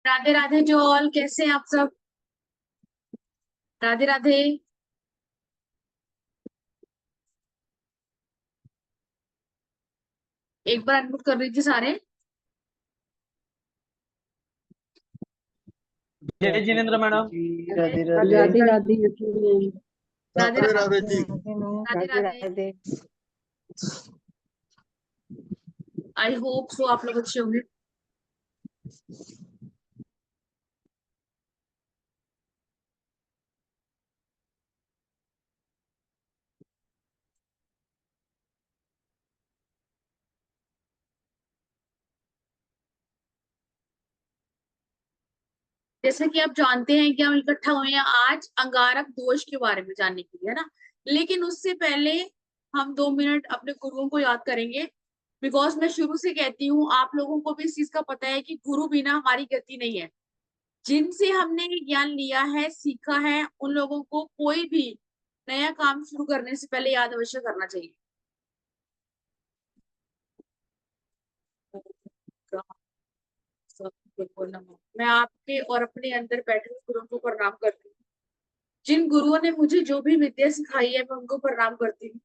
राधे राधे जो ऑल, कैसे हैं आप सब? राधे राधे। एक बार अनम्यूट कर लीजिए सारे। जय Jinendra madam. Radhe Radhe Radhe Radhe Radhe Radhe Radhe ji. Radhe Radhe. Radhe. I hope so आप लोग अच्छे होंगे। जैसा कि आप जानते हैं कि हम इकट्ठा हुए हैं आज अंगारक दोष के बारे में जानने के लिए, है ना। लेकिन उससे पहले हम 2 मिनट अपने गुरुओं को याद करेंगे। बिकॉज मैं शुरू से कहती हूँ, आप लोगों को भी इस चीज का पता है कि गुरु बिना हमारी गति नहीं है। जिनसे हमने ये ज्ञान लिया है, सीखा है, उन लोगों को कोई भी नया काम शुरू करने से पहले याद अवश्य करना चाहिए। मैं आपके और अपने अंदर बैठे हुए गुरुओं को प्रणाम करती हूँ। जिन गुरुओं ने मुझे जो भी विद्या सिखाई है, मैं उनको प्रणाम करती हूँ।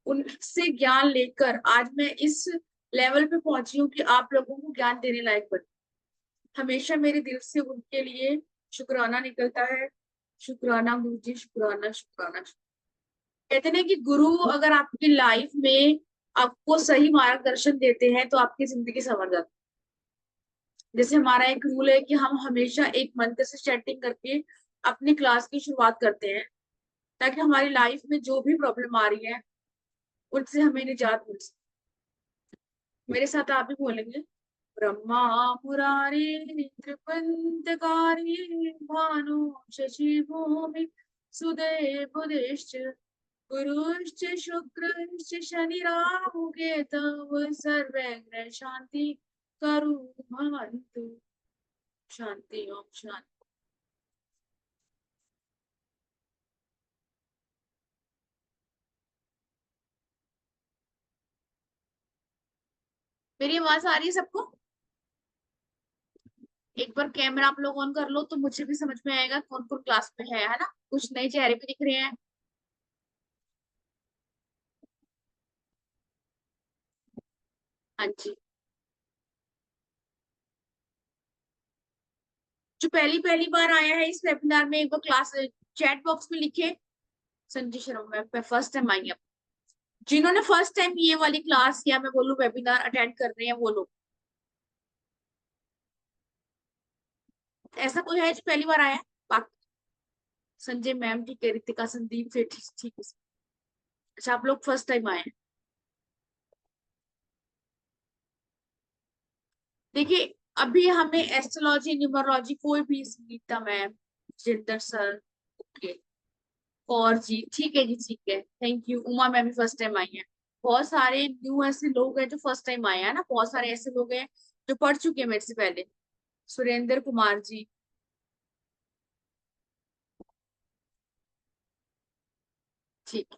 उनसे ज्ञान लेकर आज मैं इस लेवल पे पहुंची हूँ कि आप लोगों को ज्ञान देने लायक बनी। हमेशा मेरे दिल से उनके लिए शुक्राना निकलता है। शुक्राना गुरु जी, शुक्राना शुक्राना। कहते हैं कि गुरु अगर आपकी लाइफ में आपको सही मार्गदर्शन देते हैं तो आपकी जिंदगी संवर जाती है। जैसे हमारा एक रूल है कि हम हमेशा एक मंत्र से चैंटिंग करके अपनी क्लास की शुरुआत करते हैं, ताकि हमारी लाइफ में जो भी प्रॉब्लम आ रही है उनसे हमें निजात मिल सके। मेरे साथ आप भी बोलेंगे। ब्रह्मा मुरारी त्रिपंतकारी भानु शशि भूमि सुदेव बुधिश्च गुरुश्च शुक्रश्च शनि राहु केतव सर्वग्र शांति करु भवन्तु। शांति, ओम शांति। मेरी आवाज आ रही है सबको? एक बार कैमरा आप लोग ऑन कर लो तो मुझे भी समझ में आएगा कौन कौन क्लास में है ना। कुछ नए चेहरे भी दिख रहे हैं। हाँ जी। जो पहली पहली बार आया है इस वेबिनार में, एक बार क्लास चैट बॉक्स में लिखे संजय शर्मा मैं फर्स्ट टाइम आई। जिन्होंने फर्स्ट टाइम ये वाली क्लास या मैं बोलूं वेबिनार अटेंड कर रहे हैं वो लोग। ऐसा कोई है जो पहली बार आया है? बाकी संजय मैम ठीक है, रितिका संदीप से ठीक ठीक है। अच्छा, आप लोग फर्स्ट टाइम आए हैं। देखिए, अभी हमें एस्ट्रोलॉजी, न्यूमरोलॉजी कोई भी, Geeta ma'am, Jinder sir, okay, और जी ठीक है जी, ठीक है, थैंक यू। उमा मैम भी फर्स्ट टाइम आई है। बहुत सारे न्यू ऐसे लोग हैं जो फर्स्ट टाइम आए हैं ना। बहुत सारे ऐसे लोग हैं जो पढ़ चुके हैं मेरे से पहले। सुरेंद्र कुमार जी, ठीक।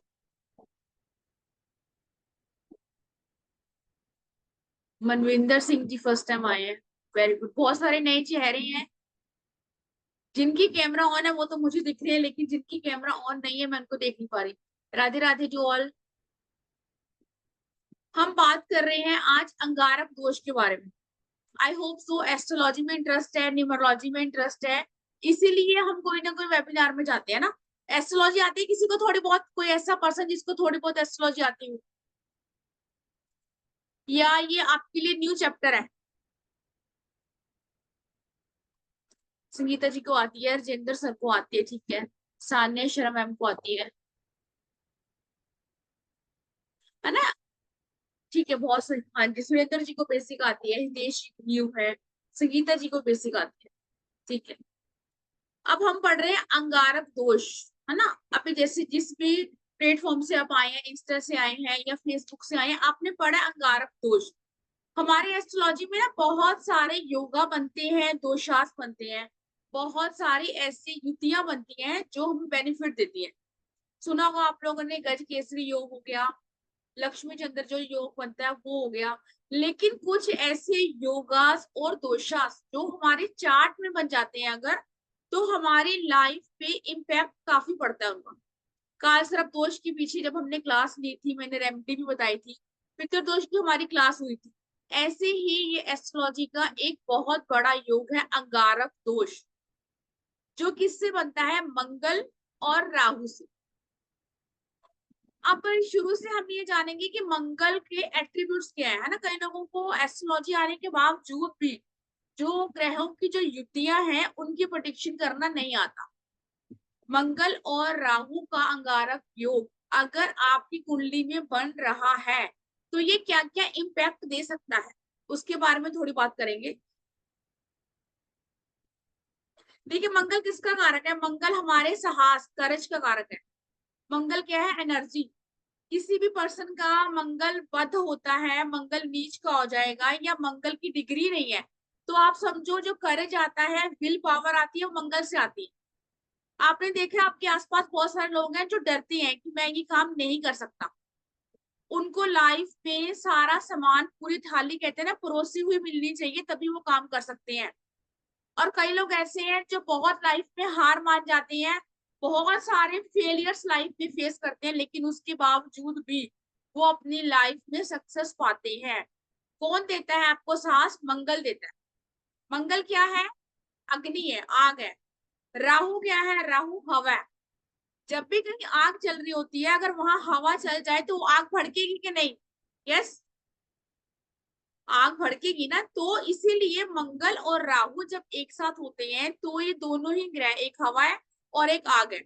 मनविंदर सिंह जी फर्स्ट टाइम आए हैं। Very good. बहुत सारे नए चेहरे हैं। जिनकी कैमरा ऑन है वो तो मुझे दिख रही है, लेकिन जिनकी कैमरा ऑन नहीं है मैं उनको देख नहीं पा रही। राधे राधे जो ऑल। हम बात कर रहे हैं आज अंगारक दोष के बारे में। आई होप सो एस्ट्रोलॉजी में इंटरेस्ट है, न्यूमरोलॉजी में इंटरेस्ट है, इसीलिए हम कोई ना कोई वेबिनार में जाते हैं ना। एस्ट्रोलॉजी आती है किसी को थोड़ी बहुत? कोई ऐसा पर्सन जिसको थोड़ी बहुत एस्ट्रोलॉजी आती हो, या ये आपके लिए न्यू चैप्टर है? संगीता जी को आती है, राजेंद्र सर को आती है, ठीक है। सान्या शर्मा मैम को आती है ना। ठीक है, बहुत सही। हाँ जी, सुरेंद्र जी को बेसिक आती है, हितेश न्यू है, संगीता जी को बेसिक आती है, ठीक है। अब हम पढ़ रहे हैं अंगारक दोष, है ना। अभी जैसे जिस भी प्लेटफॉर्म से आप आए हैं, इंस्टा से आए हैं या फेसबुक से आए हैं, आपने पढ़ा अंगारक दोष। हमारे एस्ट्रोलॉजी में ना बहुत सारे योगा बनते हैं, दोषास बनते हैं, बहुत सारी ऐसी युतियां बनती हैं जो हमें बेनिफिट देती है। सुना होगा आप लोगों ने, गज केसरी योग हो गया, लक्ष्मी चंद्र जो योग बनता है वो हो गया। लेकिन कुछ ऐसे योगास और दोषास जो हमारे चार्ट में बन जाते हैं अगर, तो हमारी लाइफ पे इम्पैक्ट काफी पड़ता है उनका। काल सर्प दोष के पीछे जब हमने क्लास ली थी, मैंने रेमेडी भी बताई थी, पितृदोष की हमारी क्लास हुई थी। ऐसे ही ये एस्ट्रोलॉजी का एक बहुत बड़ा योग है अंगारक दोष, जो किससे बनता है, मंगल और राहु से। अब शुरू से हम ये जानेंगे कि मंगल के एट्रीब्यूट्स क्या है ना। कई लोगों को एस्ट्रोलॉजी आने के बावजूद भी जो ग्रहों की जो युतियां हैं उनकी प्रेडिक्शन करना नहीं आता। मंगल और राहु का अंगारक योग अगर आपकी कुंडली में बन रहा है तो ये क्या क्या इम्पैक्ट दे सकता है, उसके बारे में थोड़ी बात करेंगे। देखिए, मंगल किसका कारक है, मंगल हमारे साहस करेज का कारक है। मंगल क्या है, एनर्जी। किसी भी पर्सन का मंगल बद होता है, मंगल नीच का हो जाएगा या मंगल की डिग्री नहीं है, तो आप समझो जो करेज आता है, विल पावर आती है, वो मंगल से आती है। आपने देखा आपके आसपास बहुत सारे लोग हैं जो डरते हैं कि मैं ये काम नहीं कर सकता। उनको लाइफ में सारा सामान, पूरी थाली कहते हैं ना, परोसी हुई मिलनी चाहिए तभी वो काम कर सकते हैं। और कई लोग ऐसे हैं जो बहुत लाइफ में हार मान जाते हैं, बहुत सारे फेलियर्स लाइफ में फेस करते हैं, लेकिन उसके बावजूद भी वो अपनी लाइफ में सक्सेस पाते हैं। कौन देता है आपको साहस, मंगल देता है। मंगल क्या है, अग्नि है, आग है। राहु क्या है, राहु हवा है। जब भी कहीं आग चल रही होती है, अगर वहां हवा चल जाए तो वो आग भड़केगी कि नहीं, यस, आग भड़केगी ना। तो इसीलिए मंगल और राहु जब एक साथ होते हैं तो ये दोनों ही ग्रह, एक हवा है और एक आग है,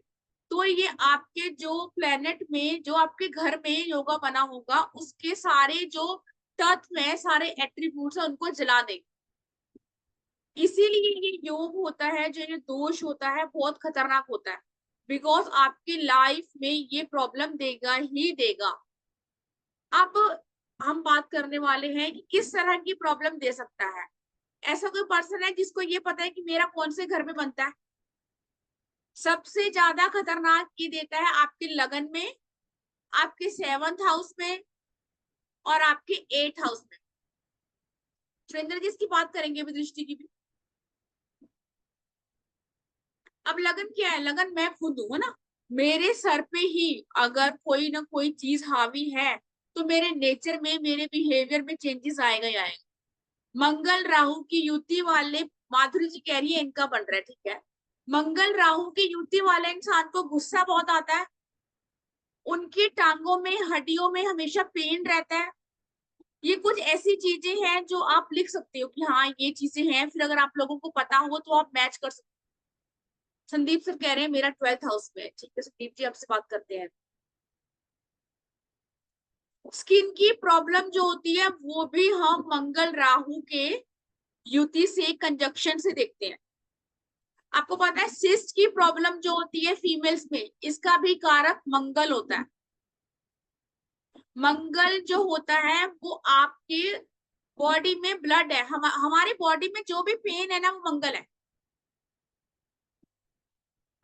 तो ये आपके जो प्लेनेट में, जो आपके घर में योगा बना होगा, उसके सारे जो तत्व है, सारे एट्रीब्यूट्स है, उनको जला देंगे। इसीलिए ये योग होता है, जो ये दोष होता है, बहुत खतरनाक होता है। बिकॉज आपकी लाइफ में ये प्रॉब्लम देगा ही देगा। अब हम बात करने वाले हैं कि किस तरह की प्रॉब्लम दे सकता है। ऐसा कोई पर्सन है जिसको ये पता है कि मेरा कौन से घर में बनता है। सबसे ज्यादा खतरनाक ये देता है आपके लगन में, आपके 7th हाउस में और आपके 8th हाउस में। सुरेंद्र जी, इसकी बात करेंगे अभी दृष्टि की भी। अब लगन क्या है, लगन मैं खुद हूं, है ना। मेरे सर पे ही अगर कोई ना कोई चीज हावी है तो मेरे नेचर में, मेरे बिहेवियर में चेंजेस आएगा ही आएगा। मंगल राहु की युति वाले, माधुरी जी कह रही है इनका बन रहा है, ठीक है। मंगल राहु की युति वाले इंसान को गुस्सा बहुत आता है, उनकी टांगों में, हड्डियों में हमेशा पेन रहता है। ये कुछ ऐसी चीजें हैं जो आप लिख सकते हो कि हाँ ये चीजें हैं, फिर अगर आप लोगों को पता हो तो आप मैच कर सकते हो। संदीप सर कह रहे हैं मेरा 12th हाउस में है, ठीक है संदीप जी, आपसे बात करते हैं। स्किन की प्रॉब्लम जो होती है वो भी हम मंगल राहु के युति से, कंजक्शन से देखते हैं। आपको पता है सिस्ट की प्रॉब्लम जो होती है फीमेल्स में, इसका भी कारक मंगल होता है। मंगल जो होता है वो आपके बॉडी में ब्लड है, हमारी बॉडी में जो भी पेन है ना, वो मंगल है।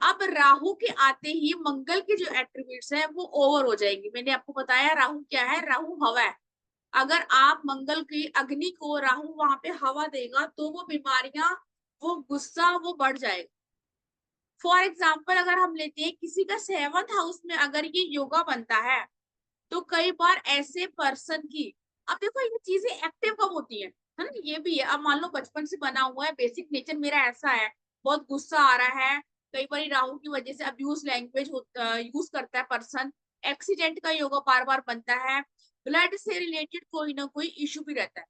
अब राहु के आते ही मंगल के जो एट्रीब्यूट्स हैं वो ओवर हो जाएंगे। मैंने आपको बताया राहु क्या है, राहु हवा है। अगर आप मंगल की अग्नि को, राहु वहां पे हवा देगा तो वो बीमारियां, वो गुस्सा, वो बढ़ जाएगा। फॉर एग्जाम्पल अगर हम लेते हैं किसी का 7th हाउस में अगर ये योगा बनता है, तो कई बार ऐसे पर्सन की, अब देखो ये चीजें एक्टिव कब होती है ना, ये भी है। अब मान लो बचपन से बना हुआ है, बेसिक नेचर मेरा ऐसा है, बहुत गुस्सा आ रहा है, कई बार राहु की वजह से अब्यूज लैंग्वेज यूज करता है पर्सन, एक्सीडेंट का योगा बार बार बनता है, ब्लड से रिलेटेड कोई ना कोई इशू भी रहता है।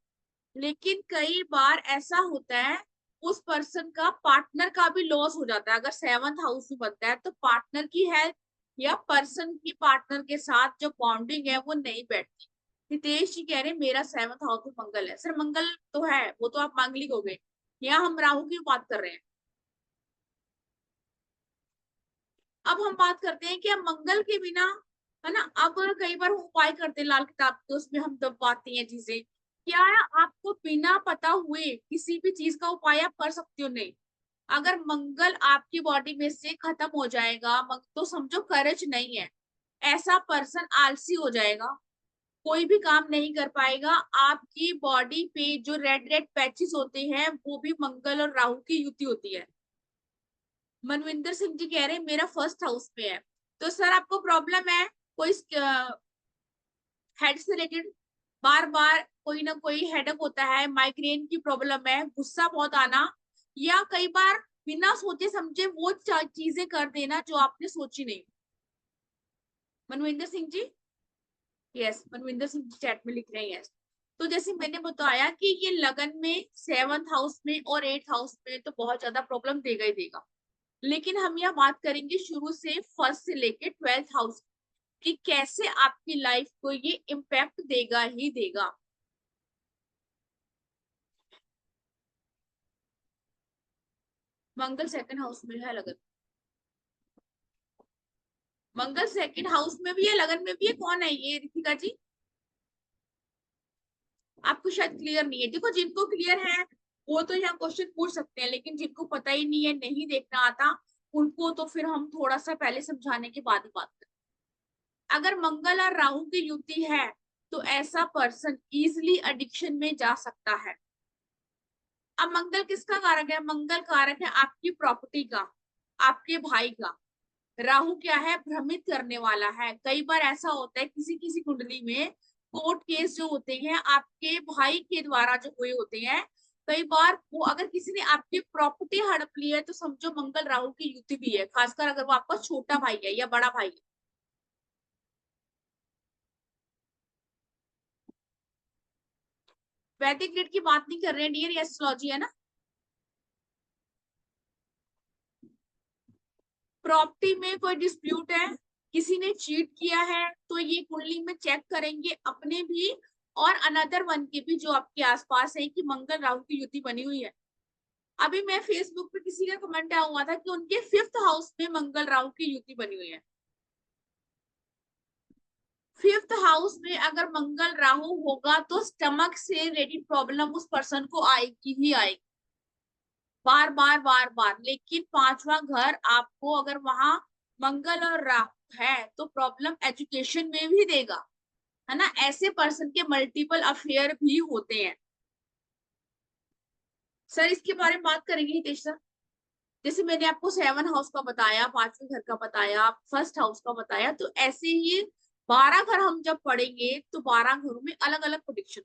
लेकिन कई बार ऐसा होता है उस पर्सन का पार्टनर का भी लॉस हो जाता है। अगर 7th हाउस में बनता है तो पार्टनर की हेल्थ या पर्सन की पार्टनर के साथ जो बॉन्डिंग है वो नहीं बैठती। हितेश जी कह रहे हैं मेरा 7th हाउस में मंगल है। सर मंगल तो है, वो तो आप मांगलिक हो गए, यहाँ हम राहु की बात कर रहे हैं। अब हम बात करते हैं कि अब मंगल के बिना, है ना, अब कई बार हम उपाय करते हैं लाल किताब के, उसमें हम दबाते हैं चीजें। क्या है, आपको बिना पता हुए किसी भी चीज का उपाय आप कर सकते हो, नहीं। अगर मंगल आपकी बॉडी में से खत्म हो जाएगा, तो समझो करेज नहीं है, ऐसा पर्सन आलसी हो जाएगा, कोई भी काम नहीं कर पाएगा। आपकी बॉडी पे जो रेड रेड पैचेस होते हैं वो भी मंगल और राहु की युति होती है। मनविंदर सिंह जी कह रहे हैं मेरा फर्स्ट हाउस में है। तो सर आपको प्रॉब्लम है कोई हेड से रिलेटेड, बार बार कोई ना कोई हेडेक होता है, माइग्रेन की प्रॉब्लम है, गुस्सा बहुत आना, या कई बार बिना सोचे समझे वो चीजें कर देना जो आपने सोची नहीं। मनविंदर सिंह जी, यस मनविंदर सिंह जी चैट में लिख रहे हैं यस। तो जैसे मैंने बताया कि ये लगन में 7th हाउस में और 8th हाउस में तो बहुत ज्यादा प्रॉब्लम देगा ही देगा। लेकिन हम यह बात करेंगे शुरू से फर्स्ट से लेके 12th हाउस कि कैसे आपकी लाइफ को ये इम्पैक्ट देगा ही देगा। मंगल 2nd हाउस में है लगन, मंगल 2nd हाउस में भी है लगन में भी है। कौन है ये रितिका जी? आपको शायद क्लियर नहीं है। देखो जिनको क्लियर है वो तो यहाँ क्वेश्चन पूछ सकते हैं, लेकिन जिनको पता ही नहीं है, नहीं देखना आता, उनको तो फिर हम थोड़ा सा पहले समझाने के बाद ही बात करें। अगर मंगल और राहु की युति है तो ऐसा पर्सन इजिली एडिक्शन में जा सकता है। अब मंगल किसका कारक है? मंगल कारक है आपकी प्रॉपर्टी का, आपके भाई का। राहु क्या है? भ्रमित करने वाला है। कई बार ऐसा होता है किसी किसी कुंडली में कोर्ट केस जो होते हैं आपके भाई के द्वारा जो हुए होते हैं, कई बार वो अगर किसी ने आपकी प्रॉपर्टी हड़प ली है तो समझो मंगल राहु की युति भी है, खासकर अगर वो आपका छोटा भाई है या बड़ा भाई है। वैदिक ग्रिड की बात नहीं कर रहे हैं डियर, ये एस्ट्रोलॉजी है ना। प्रॉपर्टी में कोई डिस्प्यूट है, किसी ने चीट किया है, तो ये कुंडली में चेक करेंगे अपने भी और अनदर वन के भी जो आपके आसपास है कि मंगल राहु की युति बनी हुई है। अभी मैं फेसबुक पे किसी का कमेंट आया हुआ था कि उनके 5th हाउस में मंगल राहु की युति बनी हुई है। 5th हाउस में अगर मंगल राहु होगा तो स्टमक से रिलेटेड प्रॉब्लम उस पर्सन को आएगी ही आएगी, बार बार बार बार। लेकिन 5वां घर आपको अगर वहां मंगल और राहु है तो प्रॉब्लम एजुकेशन में भी देगा, है ना। ऐसे पर्सन के मल्टीपल अफेयर भी होते हैं। सर इसके बारे में बात करेंगे हितेश सर। जैसे मैंने आपको 7 हाउस का बताया, 5वें घर का बताया, फर्स्ट हाउस का बताया, तो ऐसे ही 12 घर हम जब पढ़ेंगे तो 12 घरों में अलग अलग प्रोडिक्शन।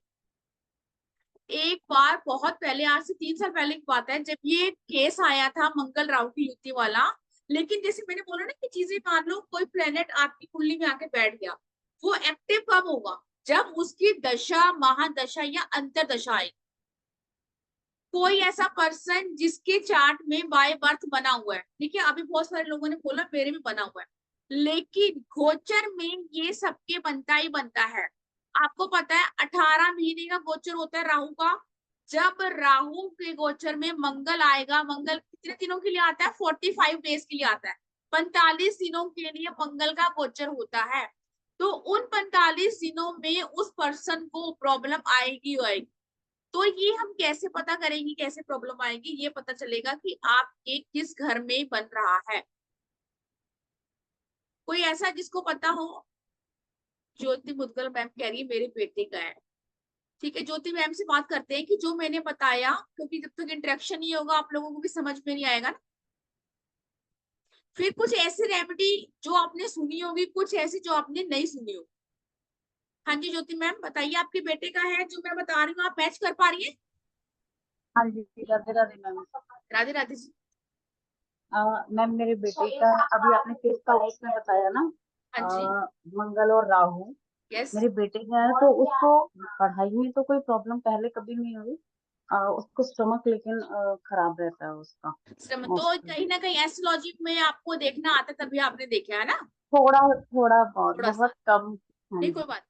एक बार बहुत पहले, आज से 3 साल पहले की बात है, जब ये केस आया था मंगल राहु की युति वाला। लेकिन जैसे मैंने बोला ना कि चीजें, मान लो कोई प्लेनेट आपकी कुंडली में आके बैठ गया, वो एक्टिव कब होगा? जब उसकी दशा, महादशा या अंतरदशा आएगी। कोई ऐसा पर्सन जिसके चार्ट में बाय बर्थ बना हुआ है, ठीक है, अभी बहुत सारे लोगों ने बोला मेरे में बना हुआ है, लेकिन गोचर में ये सबके बनता ही बनता है। आपको पता है 18 महीने का गोचर होता है राहु का। जब राहु के गोचर में मंगल आएगा, मंगल कितने दिनों के लिए आता है? 45 डेज के लिए आता है। 45 दिनों के लिए मंगल का गोचर होता है। तो उन 45 दिनों में उस पर्सन को प्रॉब्लम आएगी आएगी। तो ये हम कैसे पता करेंगे कैसे प्रॉब्लम आएगी? ये पता चलेगा कि आपके किस घर में बन रहा है। कोई ऐसा जिसको पता हो? ज्योति मुदगल मैम कह रही है मेरे बेटे का है। ठीक है, ज्योति मैम से बात करते हैं कि जो मैंने बताया, क्योंकि जब तक इंटरेक्शन नहीं होगा आप लोगों को भी समझ में नहीं आएगा ना। फिर कुछ ऐसी रेमेडी जो आपने सुनी होगी, कुछ ऐसी जो आपने नहीं सुनी होगी। हाँ जी ज्योति मैम बताइए, आपके बेटे का है जो मैं बता रही हूँ, आप मैच कर पा रही है? हाँ जी, राधे राधे मैम। राधे राधे जी। मैम मेरे बेटे का अभी आपने फिफ्थ हाउस में बताया ना, हाँ जी। मंगल और राहु। यस। मेरे बेटे का है तो उसको पढ़ाई में तो कोई प्रॉब्लम पहले कभी नहीं हुई। उसको स्टमक लेकिन खराब रहता है उसका तो मोस्टली। कहीं ना कहीं एस्ट्रोलॉजी में आपको देखना आता है, तभी आपने देखा है ना। थोड़ा थोड़ा बहुत, थोड़ा सा, बहुत कम। हाँ नहीं कोई जी। बात।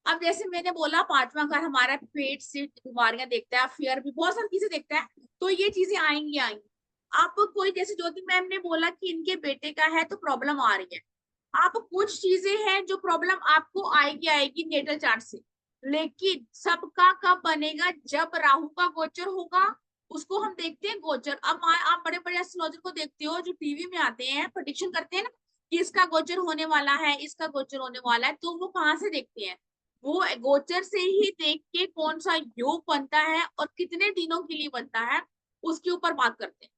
अब जैसे मैंने बोला 5वां घर हमारा पेट से बीमारियां देखता है, फियर भी बहुत सारी चीजें देखता है, तो ये चीजें आएंगी आएंगी। आप कोई, जैसे ज्योति मैम ने बोला कि इनके बेटे का है तो प्रॉब्लम आ रही है। आप कुछ चीजें हैं जो प्रॉब्लम आपको आएगी आएगी नेटल चार्ट से, लेकिन सबका कब बनेगा? जब राहु का गोचर होगा। उसको हम देखते हैं गोचर। अब आप बड़े बड़े एस्ट्रोलॉजर को देखते हो जो टीवी में आते हैं, प्रेडिक्शन करते हैं ना कि इसका गोचर होने वाला है, इसका गोचर होने वाला है, तो वो कहाँ से देखते हैं? वो गोचर से ही देख के कौन सा योग बनता है और कितने दिनों के लिए बनता है उसके ऊपर बात करते हैं।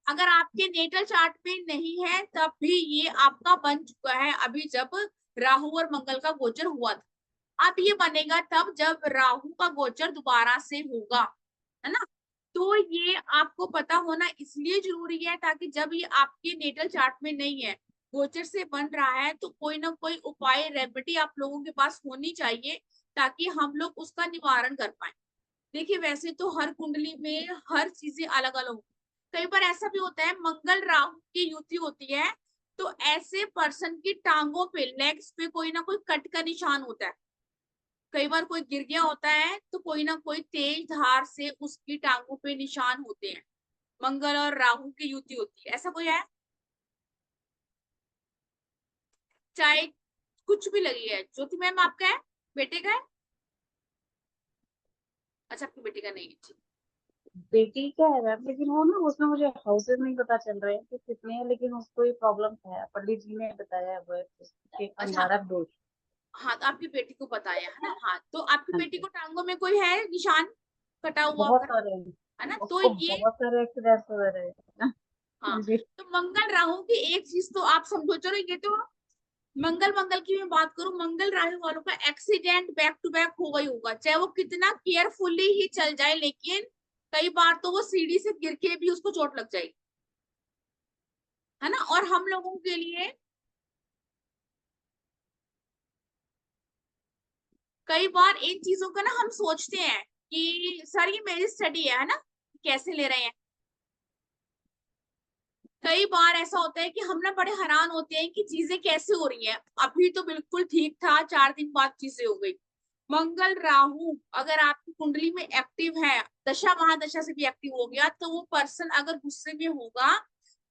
अगर आपके नेटल चार्ट में नहीं है तब भी ये आपका बन चुका है अभी, जब राहु और मंगल का गोचर हुआ था। अब ये बनेगा तब जब राहु का गोचर दोबारा से होगा, है ना। तो ये आपको पता होना इसलिए जरूरी है ताकि जब ये आपके नेटल चार्ट में नहीं है, गोचर से बन रहा है, तो कोई ना कोई उपाय रेमेडी आप लोगों के पास होनी चाहिए ताकि हम लोग उसका निवारण कर पाए। देखिए वैसे तो हर कुंडली में हर चीजें अलग अलग, कई बार ऐसा भी होता है मंगल राहु की युति होती है तो ऐसे पर्सन की टांगों पे, लेग्स पे कोई ना कोई कट का निशान होता है। कई बार कोई गिर गया होता है तो कोई ना कोई तेज धार से उसकी टांगों पे निशान होते हैं। मंगल और राहु की युति होती है, ऐसा कोई है? चाहे कुछ भी लगी है। ज्योति मैम आपका है, बेटे का है? अच्छा आपकी बेटी का नहीं है, ठीक। बेटी क्या है मैम, लेकिन वो ना उसमें मुझे हाउसेस नहीं पता चल रहे हैं कि कितने हैं, लेकिन उसको ये प्रॉब्लम है, पंडित जी ने बताया है वो है उसके अच्छा, अंगारक दोष। हाँ तो आपकी बेटी को बताया है ना। हाँ तो आपकी हाँ बेटी जी, को टांगों में कोई है निशान कटा हुआ बहुत अगर, सारे हैं, है ना, तो उसको ये, बहुत सारे एक्सीडेंट्स हो रहे हैं। हाँ। जी। तो मंगल राहु की एक चीज तो आप समझो, चलो ये तो मंगल मंगल की मैं बात करूं, मंगल राहु वालों का एक्सीडेंट बैक टू बैक होगा ही होगा, चाहे वो कितना केयरफुली ही चल जाए, लेकिन कई बार तो वो सीढ़ी से गिर के भी उसको चोट लग जाएगी, है ना। और हम लोगों के लिए कई बार इन चीजों का ना हम सोचते हैं कि सर ये मेरी स्टडी है ना, कैसे ले रहे हैं। कई बार ऐसा होता है कि हम ना बड़े हैरान होते हैं कि चीजें कैसे हो रही हैं, अभी तो बिल्कुल ठीक था, 4 दिन बाद चीजें हो गई। मंगल राहु अगर आपकी कुंडली में एक्टिव है, दशा महादशा से भी एक्टिव हो गया, तो वो पर्सन अगर गुस्से में होगा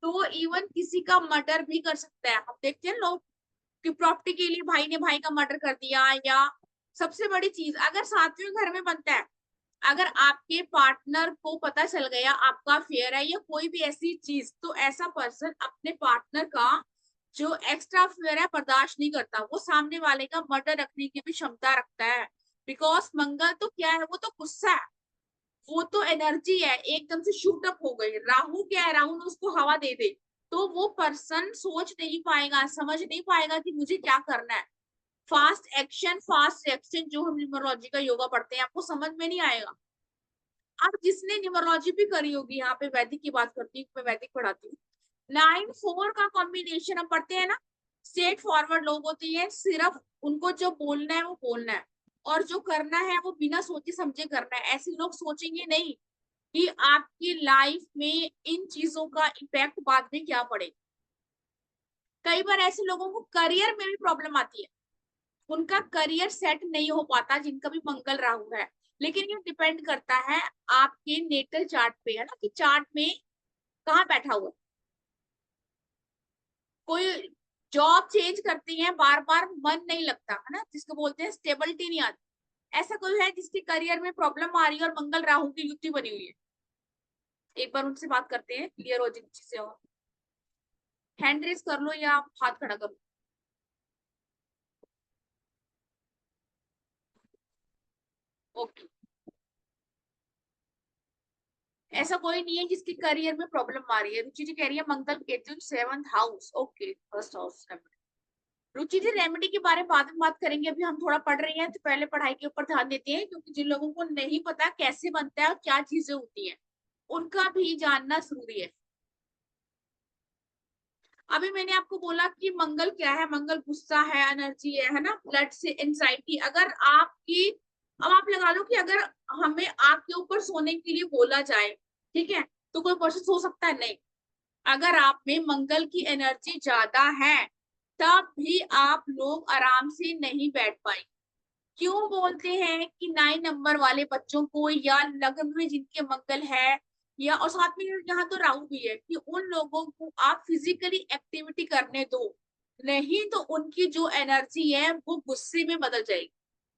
तो वो इवन किसी का मर्डर भी कर सकता है। हम देखते हैं लोग कि प्रॉपर्टी के लिए भाई ने भाई का मर्डर कर दिया, या सबसे बड़ी चीज अगर सातवें घर में बनता है, अगर आपके पार्टनर को पता चल गया आपका अफेयर है या कोई भी ऐसी चीज, तो ऐसा पर्सन अपने पार्टनर का जो एक्स्ट्रा अफेयर है बर्दाश्त नहीं करता, वो सामने वाले का मर्डर रखने की भी क्षमता रखता है। बिकॉज मंगल तो क्या है, वो तो गुस्सा है, वो तो एनर्जी है, एकदम से शूट अप हो गई। राहु क्या है, राहु ने उसको हवा दे दे, तो वो पर्सन सोच नहीं पाएगा, समझ नहीं पाएगा कि मुझे क्या करना है। फास्ट एक्शन फास्ट रिएक्शन, जो हम न्यूमरोलॉजी का योगा पढ़ते हैं, आपको समझ में नहीं आएगा। अब जिसने न्यूमरोलॉजी भी करी होगी, यहाँ पे वैदिक की बात करती हूँ, मैं वैदिक पढ़ाती हूँ, 9 4 का कॉम्बिनेशन हम पढ़ते हैं ना। स्ट्रेट फॉरवर्ड लोग होते हैं, सिर्फ उनको जो बोलना है वो बोलना है, और जो करना है वो बिना सोचे समझे करना है। ऐसे लोग सोचेंगे नहीं कि आपकी लाइफ में इन चीजों का इम्पैक्ट बाद में क्या पड़े। कई बार ऐसे लोगों को करियर में भी प्रॉब्लम आती है, उनका करियर सेट नहीं हो पाता जिनका भी मंगल राहु है। लेकिन ये डिपेंड करता है आपके नेटल चार्ट पे, है ना, कि चार्ट में कहाँ बैठा हुआ है। कोई जॉब चेंज करती है बार बार, मन नहीं लगता, है ना, जिसको बोलते हैं स्टेबिलिटी नहीं आती। ऐसा कोई है जिसके करियर में प्रॉब्लम आ रही है और मंगल राहु की युति बनी हुई है? एक बार उनसे बात करते हैं, क्लियर हो जिन चीजें हो। हैंड रेस कर लो या हाथ खड़ा कर लो। ओके, ऐसा कोई नहीं है जिसके करियर में प्रॉब्लम आ रही है। रुचि जी कह रही है Mangal Ketu 7th house, okay, first house. Ruchi ji remedy के बारे में बाद में बात करेंगे, अभी हम थोड़ा पढ़ रहे हैं तो पहले पढ़ाई के ऊपर ध्यान देते हैं, क्योंकि जिन लोगों को नहीं पता कैसे बनता है और क्या चीजें होती हैं, उनका भी जानना जरूरी है। अभी मैंने आपको बोला कि मंगल क्या है, मंगल गुस्सा है, एनर्जी है ना, ब्लड से एंजाइटी। अगर आपकी, अब आप लगा लो कि अगर हमें आग के ऊपर सोने के लिए बोला जाए, ठीक है, तो कोई पर्सन सो सकता है? नहीं। अगर आप में मंगल की एनर्जी ज्यादा है तब भी आप लोग आराम से नहीं बैठ पाए। क्यों बोलते हैं कि 9 नंबर वाले बच्चों को, या लग्न में जिनके मंगल है, या और साथ में यहाँ तो राहु भी है, कि उन लोगों को आप फिजिकली एक्टिविटी करने दो, नहीं तो उनकी जो एनर्जी है वो गुस्से में बदल जाएगी।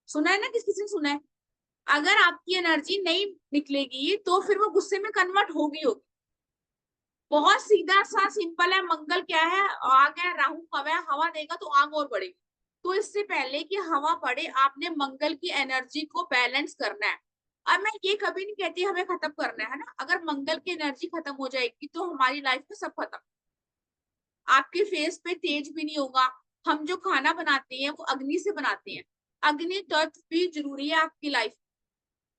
सुना है ना, किसी ने सुना है? अगर आपकी एनर्जी नहीं निकलेगी तो फिर वो गुस्से में कन्वर्ट होगी होगी। बहुत सीधा सा सिंपल है। मंगल क्या है, आग है, राहु कब है, हवा देगा तो आग और बढ़ेगी। तो इससे पहले कि हवा पड़े आपने मंगल की एनर्जी को बैलेंस करना है। अब मैं ये कभी नहीं कहती हमें खत्म करना है ना, अगर मंगल की एनर्जी खत्म हो जाएगी तो हमारी लाइफ में सब खत्म। आपके फेस पे तेज भी नहीं होगा। हम जो खाना बनाते हैं वो अग्नि से बनाते हैं, अग्नि तत्व भी जरूरी है आपकी लाइफ।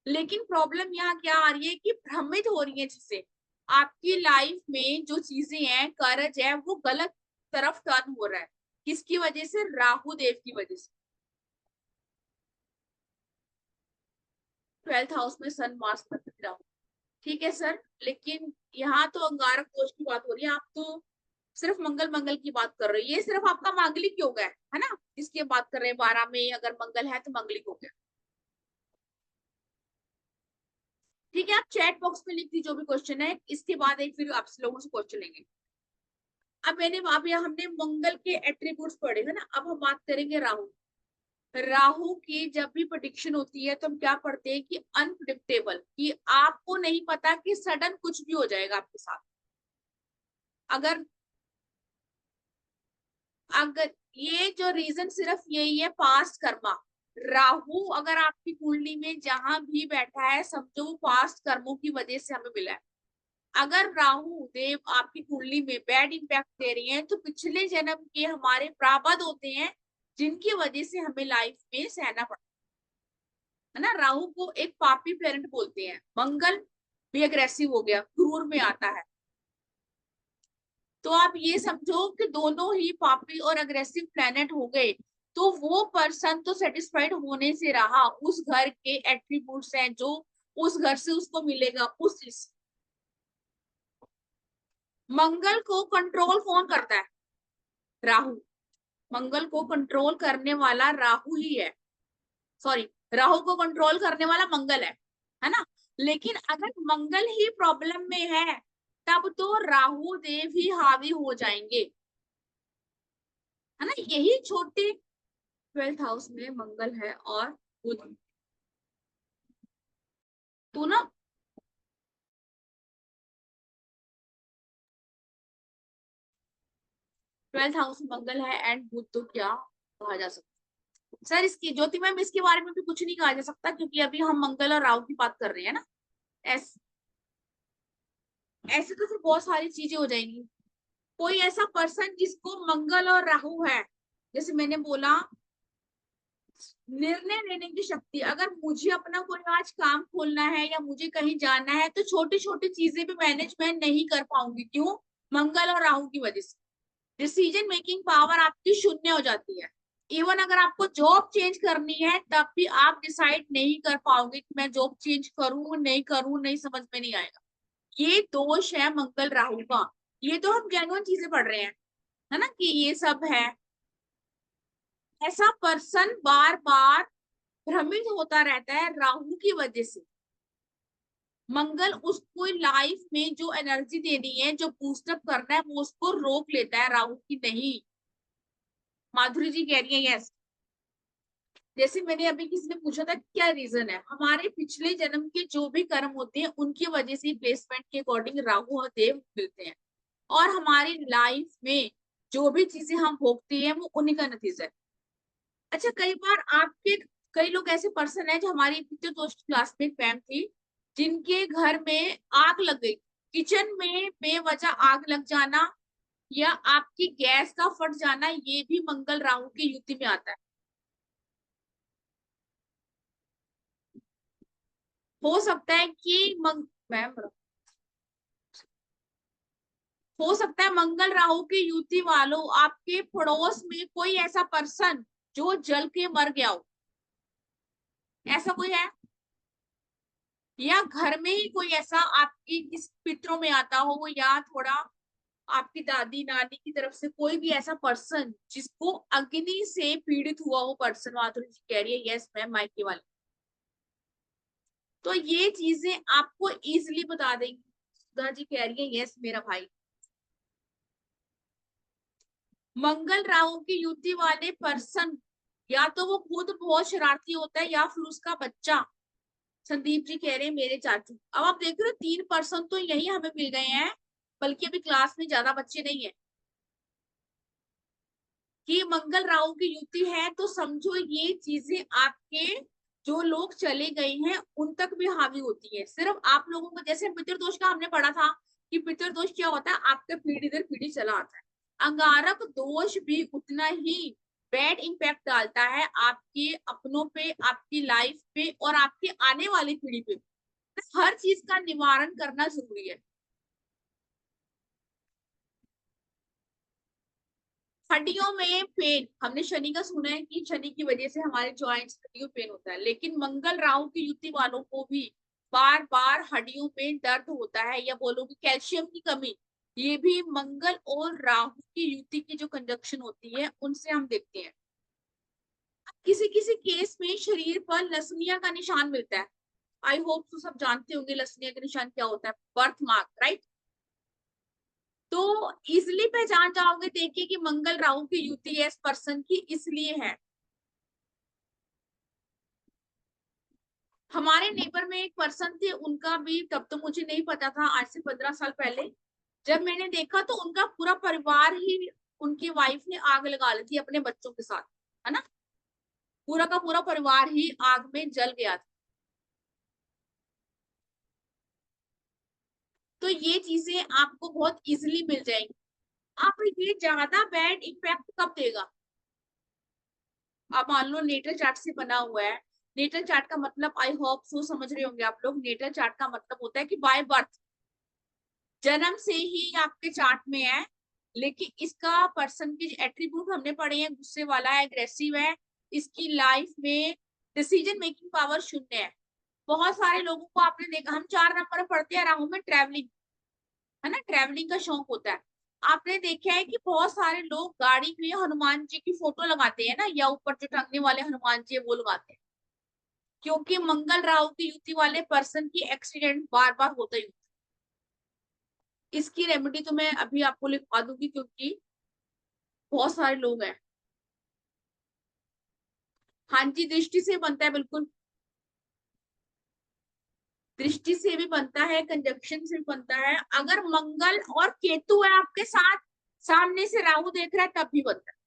लेकिन प्रॉब्लम यहाँ क्या आ रही है कि भ्रमित हो रही है चीजें। आपकी लाइफ में जो चीजें हैं, कर्ज है, वो गलत तरफ टर्न हो रहा है। किसकी वजह से? राहु देव की वजह से। 12th हाउस में सन मास राहु। ठीक है सर, लेकिन यहाँ तो अंगारक दोष की बात हो रही है, आप तो सिर्फ मंगल मंगल की बात कर रहे हो। ये सिर्फ आपका मांगलिक योग है ना, इसकी बात कर रहे हैं। 12 में अगर मंगल है तो मांगलिक हो गया। ठीक है, आप चैट बॉक्स में लिख दी जो भी क्वेश्चन है, इसके बाद एक फिर आप लोगों से क्वेश्चन लेंगे। अब हमने मंगल के एट्रीब्यूट्स पढ़े है ना, अब हम बात करेंगे राहु। राहु की जब भी प्रेडिक्शन होती है तो हम क्या पढ़ते हैं कि अनप्रिडिक्टेबल, कि आपको नहीं पता कि सडन कुछ भी हो जाएगा आपके साथ। अगर अगर ये जो रीजन सिर्फ यही है, पास्ट कर्मा। राहु अगर आपकी कुंडली में जहां भी बैठा है, समझो वो पास्ट कर्मों की वजह से हमें मिला है। अगर राहु देव आपकी कुंडली में बैड इंपैक्ट दे रही हैं, तो पिछले जन्म के हमारे प्रारब्ध होते हैं जिनकी वजह से हमें लाइफ में सहना पड़ता है ना। राहु को एक पापी प्लेनेट बोलते हैं। मंगल भी अग्रेसिव हो गया, क्रूर में आता है। तो आप ये समझो कि दोनों ही पापी और अग्रेसिव प्लेनेट हो गए, तो वो पर्सन तो सेटिस्फाइड होने से रहा। उस घर के एट्रीब्यूट्स हैं जो उस घर से उसको मिलेगा उस चीज। मंगल को कंट्रोल कौन करता है? राहु। मंगल को कंट्रोल करने वाला राहु ही है। सॉरी, राहु को कंट्रोल करने वाला मंगल है ना। लेकिन अगर मंगल ही प्रॉब्लम में है, तब तो राहु देव ही हावी हो जाएंगे, है ना। यही छोटे 12th हाउस में मंगल है और बुध। तो ना 12th हाउस में मंगल है एंड बुध, तो क्या कहा जा सकता है सर? इसकी ज्योति मैम, इसके बारे में भी कुछ नहीं कहा जा सकता, क्योंकि अभी हम मंगल और राहु की बात कर रहे हैं ना। ऐसे ऐसे तो फिर बहुत सारी चीजें हो जाएंगी। कोई ऐसा पर्सन जिसको मंगल और राहु है, जैसे मैंने बोला, निर्णय लेने की शक्ति। अगर मुझे अपना कोई आज काम खोलना है या मुझे कहीं जाना है, तो छोटी छोटी चीजें भी मैनेज मैं नहीं कर पाऊंगी। क्यों? मंगल और राहु की वजह से। डिसीजन मेकिंग पावर आपकी शून्य हो जाती है। इवन अगर आपको जॉब चेंज करनी है, तब भी आप डिसाइड नहीं कर पाओगे कि मैं जॉब चेंज करूं नहीं करूं, नहीं समझ में नहीं आएगा। ये दोष है मंगल राहु का। ये तो हम जेन्युइन चीजें पढ़ रहे हैं, है ना, कि ये सब है। ऐसा पर्सन बार बार भ्रमित होता रहता है राहु की वजह से। मंगल उसको लाइफ में जो एनर्जी देनी है, जो बूस्टअप करना है, वो उसको रोक लेता है, राहु की नहीं। माधुरी जी कह रही है यस। जैसे मैंने अभी किसी ने पूछा था क्या रीजन है, हमारे पिछले जन्म के जो भी कर्म होते हैं उनकी वजह से प्लेसमेंट के अकॉर्डिंग राहु और देव मिलते हैं। और हमारी लाइफ में जो भी चीजें हम भोगते हैं वो उन्हीं का नतीजा है। अच्छा, कई बार आपके कई लोग ऐसे पर्सन है, जो हमारी पिछले दोस्त क्लासमेट मैम थी, जिनके घर में आग लग गई। किचन में बेवजह आग लग जाना या आपकी गैस का फट जाना, ये भी मंगल राहु की युति में आता है। हो सकता है कि मैम, हो सकता है मंगल राहु की युति वालों आपके पड़ोस में कोई ऐसा पर्सन जो जल के मर गया हो। ऐसा कोई है? या घर में ही कोई ऐसा आपकी किस पितरों में आता हो, या थोड़ा आपकी दादी नानी की तरफ से कोई भी ऐसा पर्सन जिसको अग्नि से पीड़ित हुआ हो पर्सन। माधुरी जी कह रही है यस मैम, माइके वाले। तो ये चीजें आपको इजीली बता देंगी। सुधा जी कह रही है यस मेरा भाई। मंगल राहु की युति वाले पर्सन, या तो वो खुद बहुत शरारती होता है या फिर उसका बच्चा। संदीप जी कह रहे हैं मेरे चाचू। अब आप देख रहे हो 3% तो यही हमें मिल गए हैं, बल्कि अभी क्लास में ज्यादा बच्चे नहीं है। कि मंगल राहु की युति है, तो समझो ये चीजें आपके जो लोग चले गए हैं उन तक भी हावी होती है। सिर्फ आप लोगों को, जैसे पितृदोष का हमने पढ़ा था कि पितृदोष क्या होता है, आपके पीढ़ी दर पीढ़ी चला आता है। अंगारक दोष भी उतना ही बैड इम्पैक्ट डालता है आपके अपनों पे, आपकी लाइफ पे और आपकी आने वाली पीढ़ी पे। हर चीज का निवारण करना जरूरी है। हड्डियों में पेन, हमने शनि का सुना है कि शनि की वजह से हमारे जॉइंट्स हड्डियों पेन होता है, लेकिन मंगल राहु की युति वालों को भी बार बार हड्डियों में दर्द होता है, या बोलो कि कैल्शियम की कमी, ये भी मंगल और राहु की युति की जो कंजक्शन होती है उनसे हम देखते हैं। किसी किसी केस में शरीर पर लसनिया का निशान मिलता है। आई होप तो सब जानते होंगे लसनिया का निशान क्या होता है, बर्थ मार्क, राइट। तो इजिली पहचान जाओगे, देखिए कि मंगल राहु की युति इस पर्सन की इसलिए है। हमारे नेबर में एक पर्सन थे, उनका भी तब तो मुझे नहीं पता था, आज से 15 साल पहले जब मैंने देखा तो उनका पूरा परिवार ही, उनकी वाइफ ने आग लगा ली थी अपने बच्चों के साथ, है ना, पूरा का पूरा परिवार ही आग में जल गया था। तो ये चीजें आपको बहुत इजिली मिल जाएंगी। आप ये ज्यादा बैड इम्पैक्ट कब देगा, आप मान लो नेटल चार्ट से बना हुआ है। नेटल चार्ट का मतलब आई होप सो समझ रहे होंगे आप लोग। नेटल चार्ट का मतलब होता है कि बाय बर्थ, जन्म से ही आपके चार्ट में है, लेकिन इसका पर्सन की एट्रीब्यूट हमने पढ़े हैं, गुस्से वाला है, एग्रेसिव है, इसकी लाइफ में डिसीजन मेकिंग पावर शून्य है। बहुत सारे लोगों को आपने देखा, हम 4 नंबर पढ़ते हैं राहु में, ट्रैवलिंग, है ना, ट्रैवलिंग का शौक होता है। आपने देखा है कि बहुत सारे लोग गाड़ी में हनुमान जी की फोटो लगाते हैं ना, या ऊपर जो टंगने वाले हनुमान जी है वो लगाते हैं, क्योंकि मंगल राहु की युति वाले पर्सन की एक्सीडेंट बार बार होता ही। इसकी रेमेडी तो मैं अभी आपको लिखवा दूंगी, क्योंकि बहुत सारे लोग हैं। हाँ जी, दृष्टि से बनता है, बिल्कुल दृष्टि से भी बनता है, कंजक्शन से भी बनता है। अगर मंगल और केतु है आपके साथ, सामने से राहु देख रहा है, तब भी बनता है।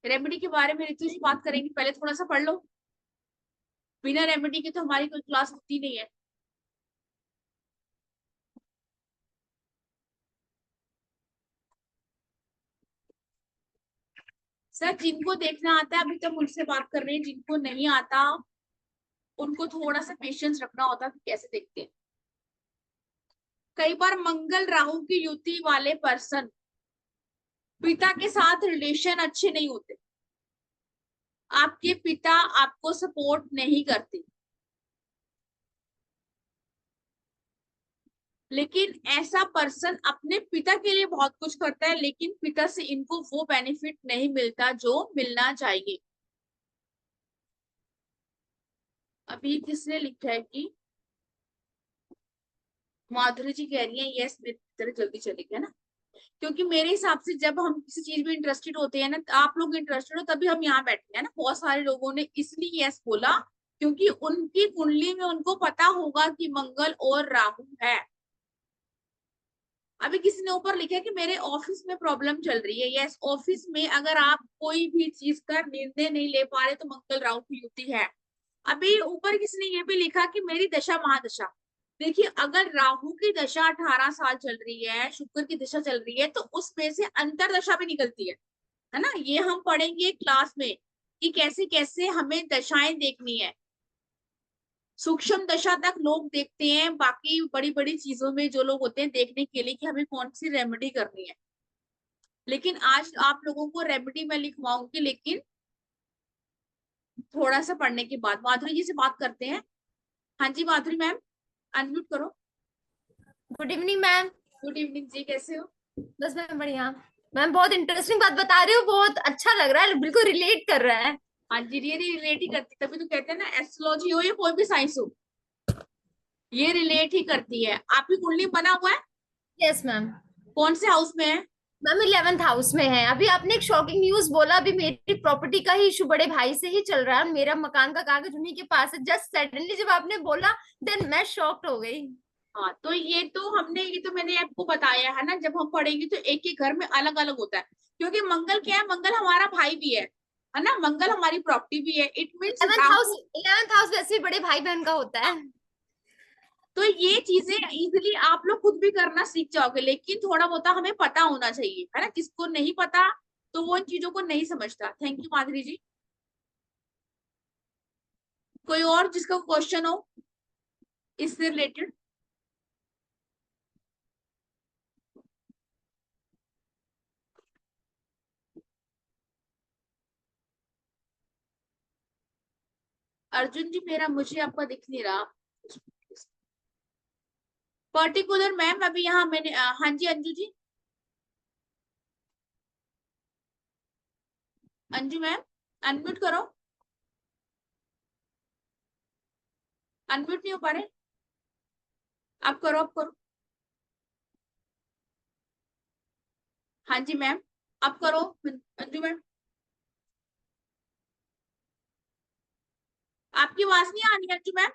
रेमेडी के बारे में ऋतु जी बात करेंगे, पहले थोड़ा सा पढ़ लो। बिना रेमेडी के तो हमारी कोई क्लास होती नहीं है। सर जिनको देखना आता है अभी तक उनसे बात कर रहे हैं, जिनको नहीं आता उनको थोड़ा सा पेशेंस रखना होता है कि कैसे देखते हैं। कई बार मंगल राहु की युति वाले पर्सन पिता के साथ रिलेशन अच्छे नहीं होते, आपके पिता आपको सपोर्ट नहीं करते, लेकिन ऐसा पर्सन अपने पिता के लिए बहुत कुछ करता है, लेकिन पिता से इनको वो बेनिफिट नहीं मिलता जो मिलना चाहिए। अभी किसने लिखा है कि माधुरी जी कह रही है यस मेरी तरह जल्दी चलेगी, है ना, क्योंकि मेरे हिसाब से जब हम किसी चीज में इंटरेस्टेड होते हैं ना, आप लोग इंटरेस्टेड हो तभी हम यहाँ बैठे हैं ना। बहुत सारे लोगों ने इसलिए यस बोला क्योंकि उनकी कुंडली में उनको पता होगा कि मंगल और राहु है। अभी किसी ने ऊपर लिखा है कि मेरे ऑफिस में प्रॉब्लम चल रही है। यस, ऑफिस में अगर आप कोई भी चीज का निर्णय नहीं ले पा रहे तो मंगल राहु की युति है। अभी ऊपर किसी ने ये भी लिखा कि मेरी दशा महादशा। देखिए, अगर राहु की दशा 18 साल चल रही है, शुक्र की दशा चल रही है, तो उसमें से अंतर दशा भी निकलती है ना। ये हम पढ़ेंगे क्लास में कि कैसे कैसे हमें दशाएं देखनी है। सूक्ष्म दशा तक लोग देखते हैं, बाकी बड़ी बड़ी चीजों में जो लोग होते हैं देखने के लिए कि हमें कौन सी रेमेडी करनी है। लेकिन आज आप लोगों को रेमेडी मैं लिखवाऊंगी, लेकिन थोड़ा सा पढ़ने के बाद। माधुरी जी से बात करते हैं। हाँ जी माधुरी मैम, अनम्यूट करो। Good evening ma'am. Good evening जी, कैसे हो? बस मैम बढ़िया। मैम बहुत इंटरेस्टिंग बात बता रही हो, बहुत अच्छा लग रहा है, बिल्कुल रिलेट कर रहा है। हाँ जी, ये रिलेट ही करती, तभी तो कहते हैं ना, एस्ट्रोलॉजी हो या कोई भी साइंस हो, ये रिलेट ही करती है। आपकी कुंडली बना हुआ है? Yes ma'am. कौन से हाउस में है? मैम 11th हाउस में है। अभी आपने एक शॉकिंग न्यूज बोला, अभी मेरी प्रॉपर्टी का ही इशू बड़े भाई से ही चल रहा है, मेरा मकान का कागज उन्हीं के पास है। जस्ट सडनली जब आपने बोला देन मैं शॉक्ड हो गई। हाँ, तो ये तो मैंने आपको बताया है ना, जब हम पढ़ेंगे तो एक एक घर में अलग अलग होता है, क्योंकि मंगल क्या है, मंगल हमारा भाई भी है ना, मंगल हमारी प्रॉपर्टी भी है, it means 11th house, Rahu. 11th house वैसे भी बड़े भाई बहन का होता है। तो ये चीजें इजीली आप लोग खुद भी करना सीख जाओगे, लेकिन थोड़ा बहुत हमें पता होना चाहिए, है ना, जिसको नहीं पता तो वो इन चीजों को नहीं समझता। थैंक यू माधुरी जी। कोई और जिसका क्वेश्चन हो इससे रिलेटेड? अर्जुन जी, मेरा मुझे आपका दिख नहीं रहा पर्टिकुलर। मैम अभी यहाँ मैंने हाँ जी अंजू जी, अंजू मैम अनम्यूट करो, अनम्यूट नहीं हो पा रहे, आप करो, आप करो। हाँ जी मैम, आप करो अंजू मैम। आपकी आवाज नहीं आ रही अंजू मैम।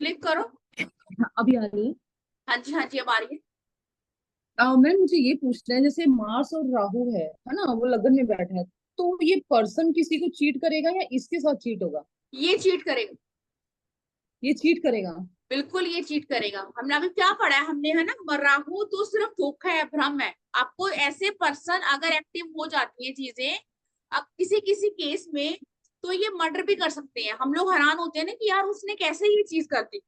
क्लिक करो। अभी आ रही है। हाँ जी, हाँ जी, अब आ रही है। मैम मुझे ये पूछना है, जैसे मार्स और राहु है ना, वो लगन में बैठा है, तो ये पर्सन किसी को चीट करेगा या इसके साथ चीट होगा? ये चीट करेगा, ये चीट करेगा? बिल्कुल ये चीट करेगा। हमने अभी क्या पढ़ा है, हमने, है ना, राहु तो सिर्फ धोखा है, भ्रम है। आपको ऐसे पर्सन अगर एक्टिव हो जाती है चीजें, अब किसी किसी केस में तो ये मर्डर भी कर सकते हैं। हम लोग हैरान होते हैं ना कि यार उसने कैसे ये चीज कर दी।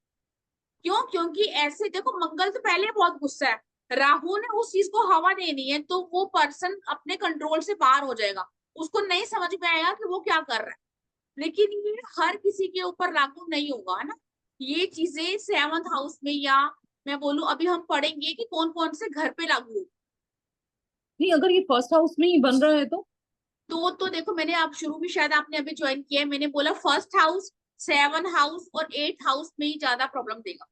क्यों? क्योंकि ऐसे देखो, मंगल तो पहले बहुत गुस्सा है, राहु ने उस चीज को हवा देनी है, तो वो पर्सन अपने कंट्रोल से बाहर हो जाएगा, उसको नहीं समझ में आएगा कि वो क्या कर रहा है। लेकिन ये हर किसी के ऊपर लागू नहीं होगा, है ना। ये चीजें 7th हाउस में, या मैं बोलूं अभी हम पढ़ेंगे कि कौन कौन से घर पे लागू होगी। नहीं, अगर ये फर्स्ट हाउस में ही बन रहा है तो? तो देखो, मैंने आप शुरू में शायद आपने अभी ज्वाइन किया है, मैंने बोला 1st हाउस, 7th हाउस और 8th हाउस में ही ज्यादा प्रॉब्लम देगा।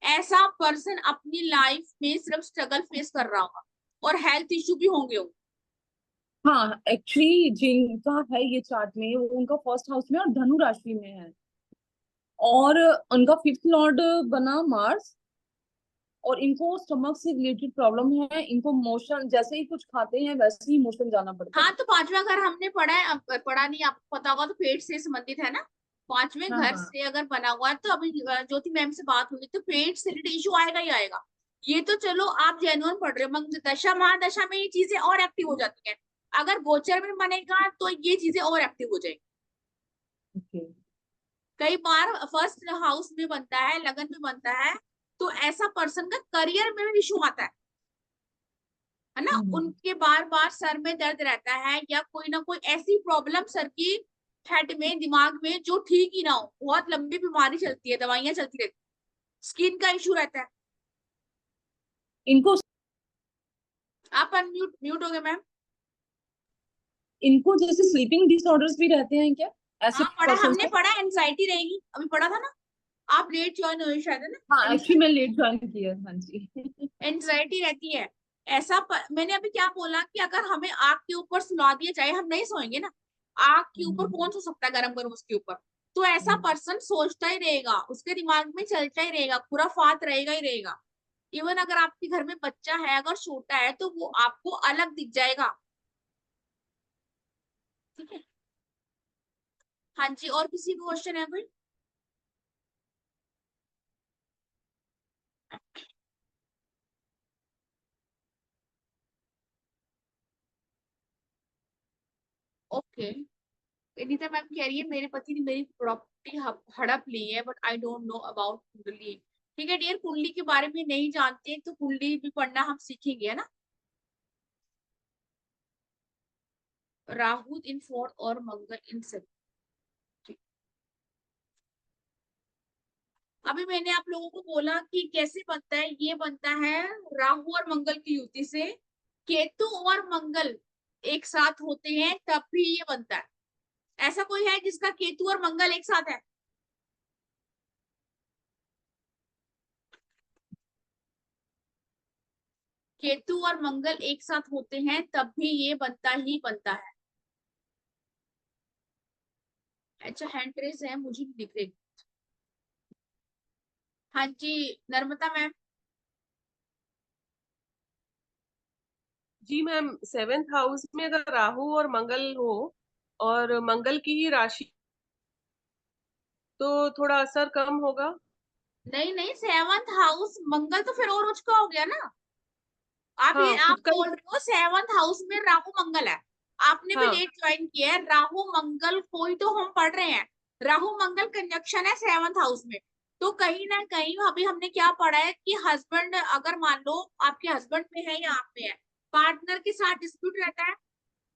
ऐसा पर्सन अपनी लाइफ में सिर्फ स्ट्रगल फेस कर रहा होगा और हेल्थ इश्यू भी होंगे। हाँ, एक्चुअली जिनका है ये चार्ट में, वो उनका फर्स्ट हाउस में और धनु राशि में है, और उनका फिफ्थ लॉर्ड बना मार्स, और इनको स्टमक से रिलेटेड प्रॉब्लम है, इनको मोशन जैसे ही कुछ खाते हैं वैसे ही मोशन जाना पड़ता है। हाँ, तो 5वां घर हमने पढ़ा है, अब पढ़ा नहीं, आपको पता होगा, तो पेट से संबंधित है ना। 5वें हाँ घर हाँ। से अगर बना हुआ है तो अभी ज्योति मैम से बात हुई तो पेट से रिलेटेड इशू आएगा ही आएगा। ये तो चलो आप जेन्युइन पढ़ रहे हो, मगर दशा महादशा में ये चीजें और एक्टिव हो जाती हैं। अगर गोचर में बनेगा तो ये चीजें और एक्टिव हो जाएगी। ओके। कई बार 1st हाउस में बनता है, लगन में बनता है, तो ऐसा पर्सन का करियर में भी इशू आता है ना। हम्म। उनके बार बार सर में दर्द रहता है, या कोई ना कोई ऐसी प्रॉब्लम सर की हेड में, दिमाग में, जो ठीक ही ना हो, बहुत लंबी बीमारी चलती है, दवाइयां चलती रहती है, स्किन का इशू रहता है। इनको आप अनम्यूट म्यूट हो गए मैम। इनको जैसे स्लीपिंग डिसऑर्डर्स भी रहते हैं क्या, ऐसे हाँ, पढ़ा, पर्सन हमने को? पढ़ा, एंजाइटी रहेगी, अभी पढ़ा था ना। आप लेट ज्वाइन हुए शायद, है हाँ, एक्चुअली ना। मैं लेट ज्वाइन किया, हाँ जी। एंजाइटी रहती है। मैंने अभी क्या बोला कि अगर हमें आग के ऊपर सुला दिया जाए, हम नहीं सोएंगे ना। आग के ऊपर कौन सो सकता है, गरम गरम उसके ऊपर। तो ऐसा पर्सन सोचता ही रहेगा, उसके दिमाग में चलता ही रहेगा, खुराफात रहेगा ही रहेगा। इवन अगर आपके घर में बच्चा है, अगर छोटा है, तो वो आपको अलग दिख जाएगा। ठीक है। हाँ जी, और किसी को क्वेश्चन है कोई? ओके। विनीता मैम कह रही है मेरे पति ने मेरी प्रॉपर्टी हड़प ली है, but I don't know about कुंडली। ठीक है डियर, कुंडली के बारे में नहीं जानते तो कुंडली भी पढ़ना हम सीखेंगे, है ना। राहु इन 4th और मंगल इन 7th। अभी मैंने आप लोगों को बोला कि कैसे बनता है, ये बनता है राहु और मंगल की युति से। केतु और मंगल एक साथ होते हैं तब भी ये बनता है। ऐसा कोई है जिसका केतु और मंगल एक साथ है? केतु और मंगल एक साथ होते हैं तब भी ये बनता ही बनता है। अच्छा, हैंड रेस है, मुझे नहीं दिख रही। हाँ जी, नर्मदा मैम। जी मैम, 7th हाउस में अगर राहु और मंगल हो और मंगल की ही राशि, तो थोड़ा असर कम होगा। नहीं नहीं, 7th हाउस मंगल तो फिर और उसका हो गया ना। आप ये हाँ, आप खुद का बोल रहे हो 7th हाउस में राहु मंगल है। आपने भी हाँ। लेट ज्वाइन किया है, राहु मंगल कोई तो हम पढ़ रहे हैं। राहु मंगल कंजक्शन है 7th हाउस में। तो कहीं ना कहीं अभी हमने क्या पढ़ा है कि हस्बैंड, अगर मान लो आपके हस्बैंड में है या आप में है, पार्टनर के साथ डिस्प्यूट रहता है,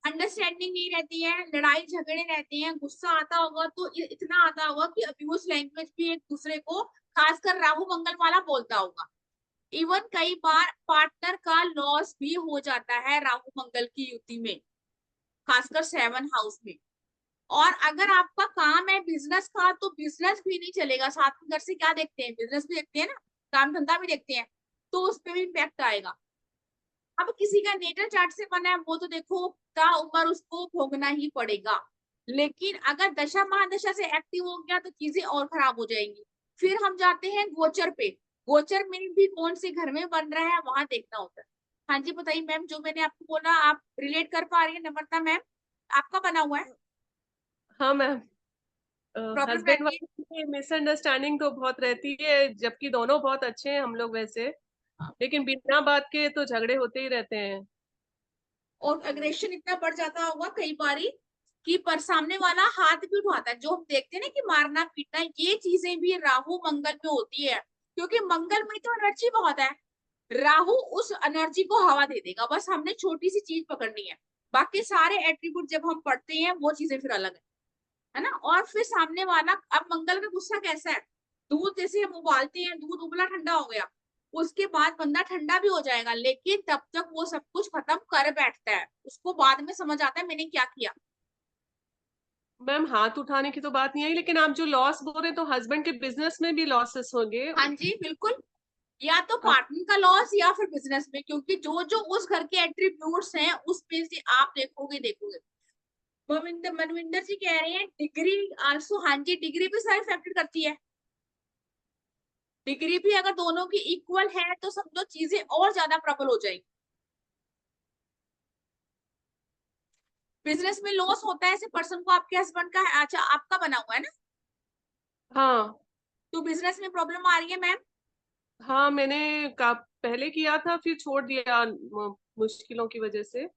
अंडरस्टैंडिंग नहीं रहती है, लड़ाई झगड़े रहते हैं, गुस्सा आता होगा तो इतना आता होगा कि अब्यूज लैंग्वेज भी एक दूसरे को, खासकर राहु मंगल वाला बोलता होगा। इवन कई बार पार्टनर का लॉस भी हो जाता है राहु मंगल की युति में, खासकर 7th हाउस में। और अगर आपका काम है बिजनेस का तो बिजनेस भी नहीं चलेगा। साथ में घर से क्या देखते हैं, बिजनेस भी देखते हैं ना, काम धंधा भी देखते हैं, तो उस पर भी इम्पैक्ट आएगा। अब किसी का नेटल चार्ट से बना है वो तो देखो ता उम्र उसको भोगना ही पड़ेगा। लेकिन अगर दशा महादशा से एक्टिव हो गया तो चीजें और खराब हो जाएंगी। फिर हम जाते हैं गोचर पे। गोचर में भी कौन से घर में बन रहा है वहां देखना होता है। हाँ जी बताइए मैम, जो मैंने आपको बोला आप रिलेट कर पा रही है नम्रता मैम? आपका बना हुआ है, हाँ मैम, प्रॉब्लम हस्बैंड रहती है। वाइफ में मिसअंडरस्टैंडिंग तो बहुत रहती है, जबकि दोनों बहुत अच्छे हैं हम लोग वैसे, लेकिन बिना बात के तो झगड़े होते ही रहते हैं। और एग्रेशन इतना बढ़ जाता होगा कई बारी कि पर सामने वाला हाथ भी उठाता है। जो हम देखते हैं ना कि मारना पीटना, ये चीजें भी राहु मंगल में होती है। क्योंकि मंगल में तो एनर्जी बहुत है, राहु उस एनर्जी को हवा दे देगा। बस हमने छोटी सी चीज पकड़नी है, बाकी सारे एट्रीब्यूट जब हम पढ़ते हैं वो चीजें फिर अलग है ना। और फिर सामने वाला, अब मंगल का गुस्सा कैसा है, दूध जैसे हम उबालते हैं, दूध उबला ठंडा हो गया, उसके बाद बंदा ठंडा भी हो जाएगा, लेकिन तब तक वो सब कुछ खत्म कर बैठता है, उसको बाद में समझ आता है मैंने क्या किया। मैम, हाथ उठाने की तो बात नहीं आई, लेकिन आप जो लॉस बोल रहे हैं तो हस्बैंड के बिजनेस में भी लॉसेस होंगे। हाँ जी बिल्कुल, या तो अब पार्टनर का लॉस या फिर बिजनेस में, क्योंकि जो जो उस घर के एट्रीब्यूट्स हैं उसमें से आप देखोगे देखोगे। मनविंदर जी कह रहे हैं डिग्री आल्सो, हाँ जी डिग्री भी सारी फैक्टर करती है। डिग्री भी अगर दोनों की इक्वल है तो समझो चीजें और ज्यादा प्रबल हो जाएंगी। बिजनेस में लॉस होता है ऐसे पर्सन को, आपके हस्बैंड का है, अच्छा आपका बना हुआ है ना, हाँ। तो बिजनेस में प्रॉब्लम आ रही है मैम। हाँ, मैंने पहले किया था, फिर छोड़ दिया मुश्किलों की वजह से।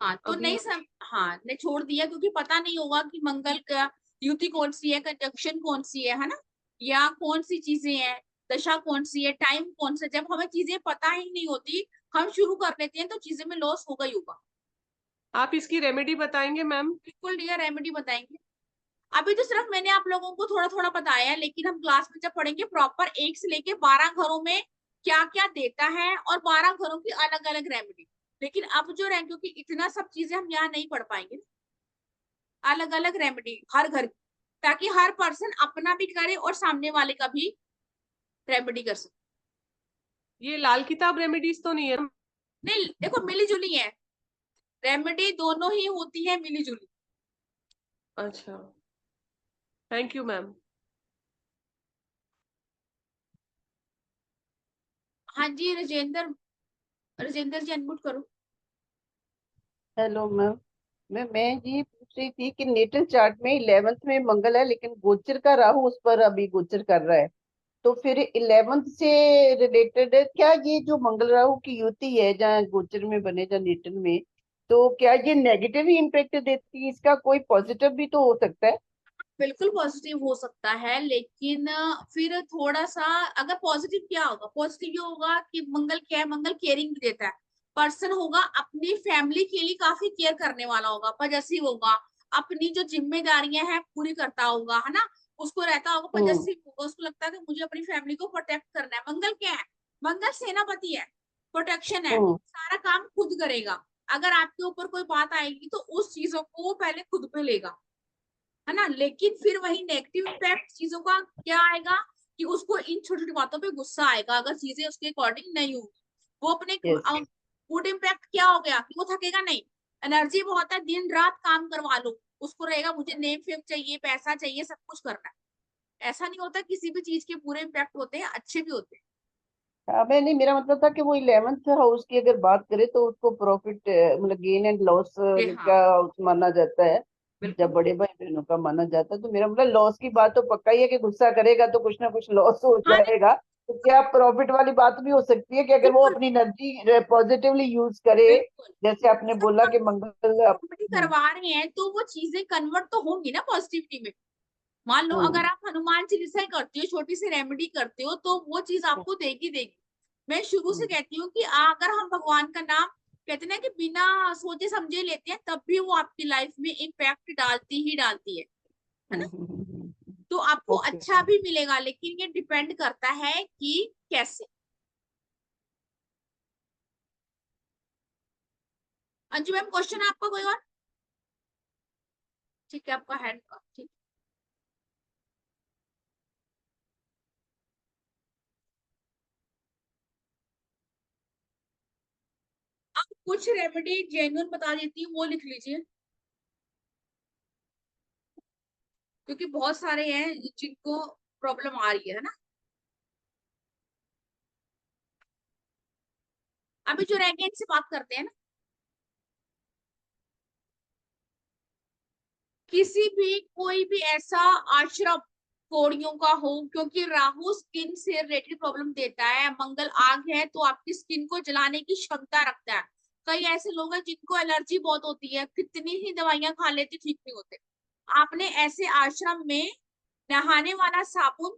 हाँ तो अभी नहीं सब, हाँ ने छोड़ दिया क्योंकि पता नहीं होगा कि मंगल का युति कौन सी है, कंजक्शन कौन सी है ना, या कौन सी चीजें हैं, दशा कौन सी है, टाइम कौन सा। जब हमें चीजें पता ही नहीं होती, हम शुरू कर लेते हैं तो चीजें में लॉस होगा ही होगा। आप इसकी रेमेडी बताएंगे मैम? बिल्कुल डियर, रेमेडी बताएंगे। अभी तो सिर्फ मैंने आप लोगों को थोड़ा थोड़ा बताया है, लेकिन हम क्लास में जब पढ़ेंगे प्रॉपर 1 से लेके 12 घरों में क्या क्या देता है और 12 घरों की अलग अलग रेमेडी। लेकिन अब जो रहे, क्योंकि इतना सब चीजें हम यहाँ नहीं पढ़ पाएंगे, अलग अलग रेमेडी हर घर की, ताकि हर पर्सन अपना भी करे और सामने वाले का भी रेमेडी कर सके। ये लाल किताब रेमेडीज तो नहीं है? नहीं देखो, मिली जुली है रेमेडी, दोनों ही होती है मिली जुली। अच्छा, थैंक यू मैम। हाँ जी राजेंद्र, राजेंद्र जी अनम्यूट करो। Hello ma'am. मैं ये पूछ रही थी कि नेटल चार्ट में 11th में मंगल है, लेकिन गोचर का राहु उस पर अभी गोचर कर रहा है। तो फिर 11th से रिलेटेड क्या ये जो मंगल राहु की युति है, जहाँ गोचर में बने जहाँ नेटल में, तो क्या ये नेगेटिव ही इम्पेक्ट देती है? इसका कोई पॉजिटिव भी तो हो सकता है? बिल्कुल पॉजिटिव हो सकता है, लेकिन फिर थोड़ा सा, अगर पॉजिटिव क्या होगा, पॉजिटिव ये होगा कि मंगल क्या है, मंगल केयरिंग भी देता है। पर्सन होगा अपनी फैमिली के लिए काफी केयर करने वाला होगा, पजेसिव होगा, अपनी जो जिम्मेदारियां हैं पूरी करता होगा, है ना। उसको रहता होगा, हम्म। पजेसिव होगा, उसको लगता है कि मुझे अपनी फैमिली को प्रोटेक्ट करना है। मंगल क्या है, मंगल सेनापति है, प्रोटेक्शन है, हम्म। सारा काम खुद करेगा। अगर आपके ऊपर कोई बात आएगी तो उस चीजों को वो पहले खुद पे लेगा, है ना। लेकिन फिर वही नेगेटिव इम्पैक्ट चीजों का क्या आएगा कि उसको इन छोटी छोटी बातों पे गुस्सा आएगा अगर चीजें उसके अकॉर्डिंग नहीं होगी। वो अपने यस। गुड इम्पैक्ट क्या हो गया कि वो थकेगा नहीं, एनर्जी बहुत है, दिन रात काम करवा लो, उसको रहेगा मुझे नेम फेम चाहिए, पैसा चाहिए, सब कुछ करना है। ऐसा नहीं होता, किसी भी चीज के पूरे इम्पैक्ट होते हैं, अच्छे भी होते हैं। हाँ, मैं नहीं, मेरा मतलब था कि वो 11th हाउस की अगर बात करें तो उसको प्रॉफिट मतलब गेन एंड लॉस हाँ का हाउस माना जाता है। बिल्कुल। जब बड़े भाई बहनों का माना जाता है तो मेरा मतलब लॉस की बात तो पक्का ही है कि गुस्सा करेगा तो कुछ ना कुछ लॉस हो हाँ नहीं, जाएगा। तो क्या प्रॉफिट वाली बात भी हो सकती है कि अगर वो बिल्कुल अपनी एनर्जी पॉजिटिवली यूज करे, बिल्कुल। जैसे आपने बोला कि मंगल कॉमेडी करवा रहे हैं तो वो चीजें कन्वर्ट तो होंगी ना पॉजिटिविटी में। मान लो अगर हम्म, आप हनुमान चालीसा ही करते हो, छोटी सी रेमेडी करते हो, तो वो चीज आपको देगी देगी। मैं शुरू से हम्म, कहती हूँ कि अगर हम भगवान का नाम कहते हैं ना कि बिना सोचे समझे लेते हैं, तब भी वो आपकी लाइफ में इम्पैक्ट डालती ही डालती है ना। तो आपको ओके। अच्छा भी मिलेगा, लेकिन ये डिपेंड करता है कि कैसे। अंजू मैम, क्वेश्चन है आपका कोई और? ठीक है, आपका हैंड ठीक। आप कुछ रेमेडी जेन्युइन बता देती हूँ, वो लिख लीजिए, क्योंकि बहुत सारे हैं जिनको प्रॉब्लम आ रही है ना। अभी जो रह गए इनसे बात करते हैं ना। किसी भी कोई भी ऐसा आश्रम कोड़ियों का हो, क्योंकि राहु स्किन से रिलेटेड प्रॉब्लम देता है, मंगल आग है तो आपकी स्किन को जलाने की क्षमता रखता है। कई ऐसे लोग हैं जिनको एलर्जी बहुत होती है, कितनी ही दवाइयां खा लेते ठीक नहीं होते। आपने ऐसे आश्रम में नहाने वाला साबुन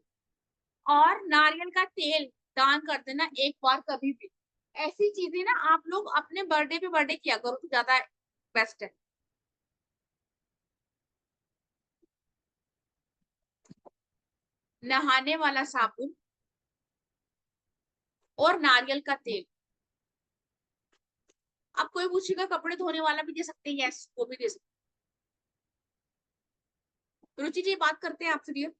और नारियल का तेल दान कर देना एक बार कभी भी। ऐसी चीजें ना आप लोग अपने बर्थडे किया करो तो ज्यादा बेस्ट है। नहाने वाला साबुन और नारियल का तेल। अब कोई पूछेगा कपड़े धोने वाला भी दे सकते हैं, यस वो भी दे सकते हैं। रुचि जी बात करते हैं आपसे डियर।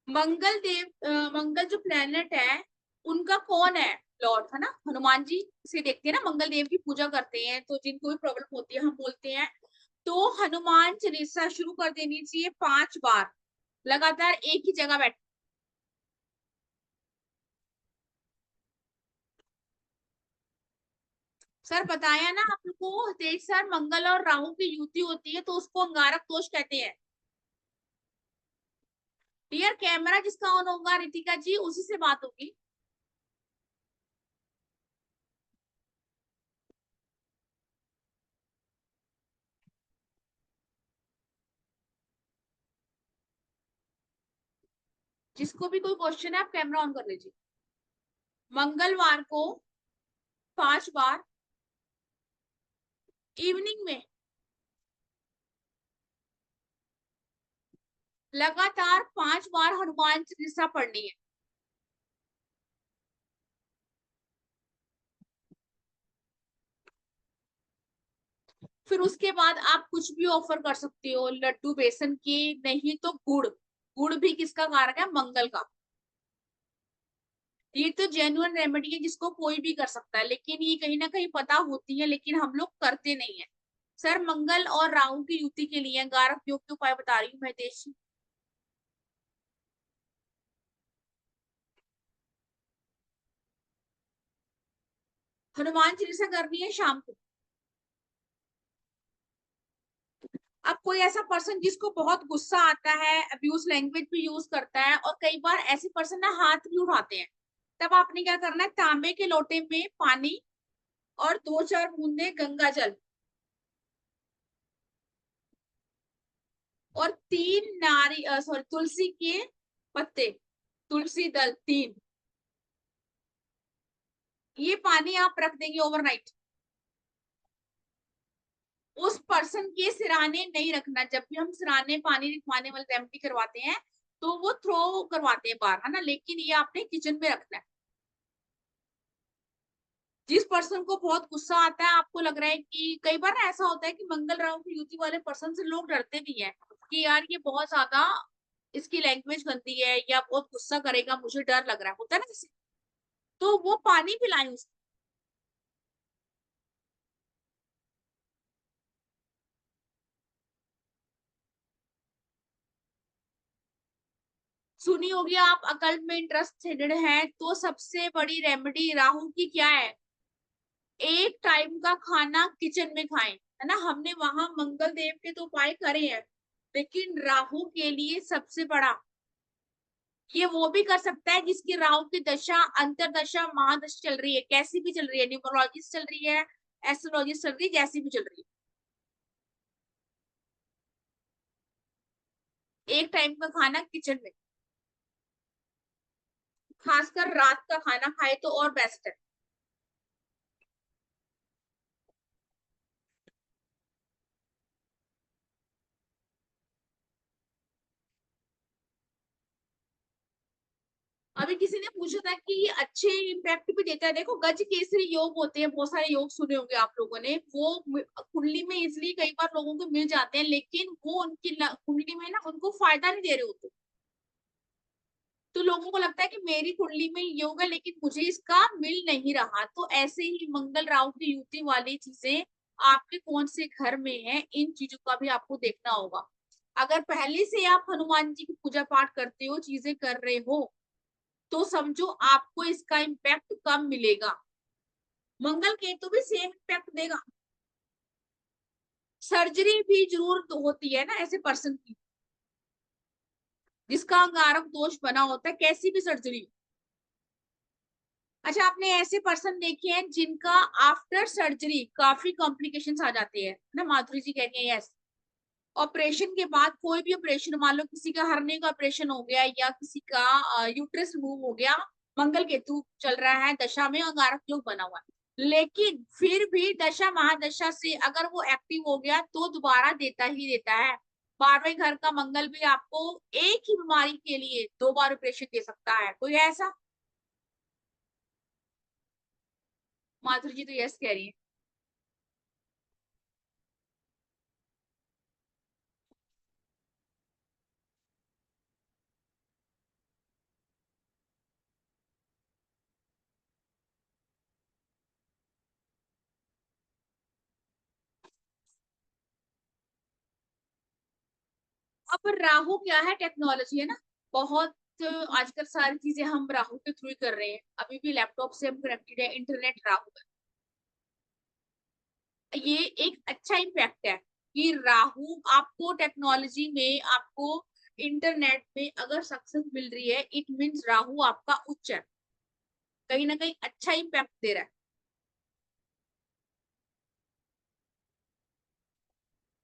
मंगल जो प्लेनेट है, उनका कौन है लॉर्ड, है ना, हनुमान जी से देखते हैं ना, मंगल देव की पूजा करते हैं, तो जिनको भी प्रॉब्लम होती है हम बोलते हैं। तो हनुमान चालीसा शुरू कर देनी चाहिए 5 बार लगातार एक ही जगह बैठ। सर बताया ना आपको, तेज सर, मंगल और राहु की युति होती है तो उसको अंगारक दोष कहते हैं। डियर कैमरा जिसका ऑन होगा रितिका जी, उसी से बात होगी। जिसको भी कोई क्वेश्चन है आप कैमरा ऑन कर लीजिए। मंगलवार को 5 बार इवनिंग में लगातार 5 बार हनुमान चालीसा पढ़नी है। फिर उसके बाद आप कुछ भी ऑफर कर सकते हो, लड्डू बेसन के, नहीं तो गुड़। गुड़ भी किसका कारक है, मंगल का। ये तो जेन्युइन रेमेडी है जिसको कोई भी कर सकता है, लेकिन ये कहीं ना कहीं पता होती है लेकिन हम लोग करते नहीं है। सर मंगल और राहु की युति के लिए गारक योग के उपाय बता रही हूँ मैं देश। हनुमान चालीसा करनी है शाम को। अब कोई ऐसा पर्सन जिसको बहुत गुस्सा आता है, अब्यूज लैंग्वेज भी यूज करता है, और कई बार ऐसे पर्सन ना हाथ भी उठाते हैं, तब आपने क्या करना है, तांबे के लोटे में पानी और 2-4 बूंदे गंगा जल और 3 तुलसी के पत्ते, तुलसी दल 3, ये पानी आप रख देंगे ओवरनाइट। उस पर्सन के सिराने नहीं रखना। जब भी हम सिराने पानी रिखवाने वाले रेमेडी करवाते हैं तो वो थ्रो करवाते हैं बाहर, है ना, लेकिन ये आपने किचन में रखना है। जिस पर्सन को बहुत गुस्सा आता है, आपको लग रहा है कि कई बार ना ऐसा होता है कि मंगल राहु की युति वाले पर्सन से लोग डरते भी हैं कि यार ये बहुत ज्यादा इसकी लैंग्वेज गंदी है या बहुत गुस्सा करेगा, मुझे डर लग रहा है, होता है ना जैसे, तो वो पानी पिलाएं उसको। सुनी होगी आप, अकल्ट में इंटरेस्टेड हैं तो सबसे बड़ी रेमेडी राहु की क्या है? एक टाइम का खाना किचन में खाएं, है ना। हमने वहां मंगल देव के तो उपाय करे हैं, लेकिन राहु के लिए सबसे बड़ा ये वो भी कर सकता है जिसकी राहु की दशा, अंतरदशा, महादशा चल रही है, कैसी भी चल रही है, न्यूमरोलॉजिस्ट चल रही है, एस्ट्रोलॉजिस्ट चल रही है, जैसी भी चल रही है, एक टाइम का खाना किचन में, खासकर रात का खाना खाए तो और बेस्ट है। अभी किसी ने पूछा था कि ये अच्छे इम्पैक्ट भी देता है। देखो, गज केसरी योग होते हैं, बहुत सारे योग सुने होंगे आप लोगों ने, वो कुंडली में इसलिए कई बार लोगों को मिल जाते हैं, लेकिन वो उनकी कुंडली में ना उनको फायदा नहीं दे रहे होते। तो लोगों को लगता है कि मेरी कुंडली में योग है लेकिन मुझे इसका मिल नहीं रहा। तो ऐसे ही मंगल राहु की युति वाली चीजें आपके कौन से घर में है, इन चीजों का भी आपको देखना होगा। अगर पहले से आप हनुमान जी की पूजा पाठ करते हो, चीजें कर रहे हो, तो समझो आपको इसका इम्पैक्ट कम मिलेगा। मंगल केतु भी सेम इम्पैक्ट देगा। सर्जरी भी जरूर होती है ना ऐसे पर्सन की जिसका अंगारक दोष बना होता है, कैसी भी सर्जरी। अच्छा, आपने ऐसे पर्सन देखे हैं जिनका आफ्टर सर्जरी काफी कॉम्प्लिकेशंस आ जाते हैं ना, माधुरी जी कह रही है यस। ऑपरेशन के बाद कोई भी ऑपरेशन, मान लो किसी का हरने का ऑपरेशन हो गया या किसी का यूट्रस रिमूव हो गया, मंगल केतु चल रहा है दशा में, अंगारक योग बना हुआ है, लेकिन फिर भी दशा महादशा से अगर वो एक्टिव हो गया तो दोबारा देता ही देता है। 12वें घर का मंगल भी आपको एक ही बीमारी के लिए 2 बार ऑपरेशन दे सकता है, कोई है ऐसा? माधुरी जी तो यस कह रही है। अब राहु क्या है, टेक्नोलॉजी है ना, बहुत आजकल सारी चीजें हम राहु के थ्रू ही कर रहे हैं। अभी भी लैपटॉप से हम कनेक्टेड है, इंटरनेट राहु है। ये एक अच्छा इम्पैक्ट है कि राहु आपको टेक्नोलॉजी में, आपको इंटरनेट में अगर सक्सेस मिल रही है, इट मीन्स राहु आपका उच्च है, कहीं ना कहीं अच्छा इम्पैक्ट दे रहा है।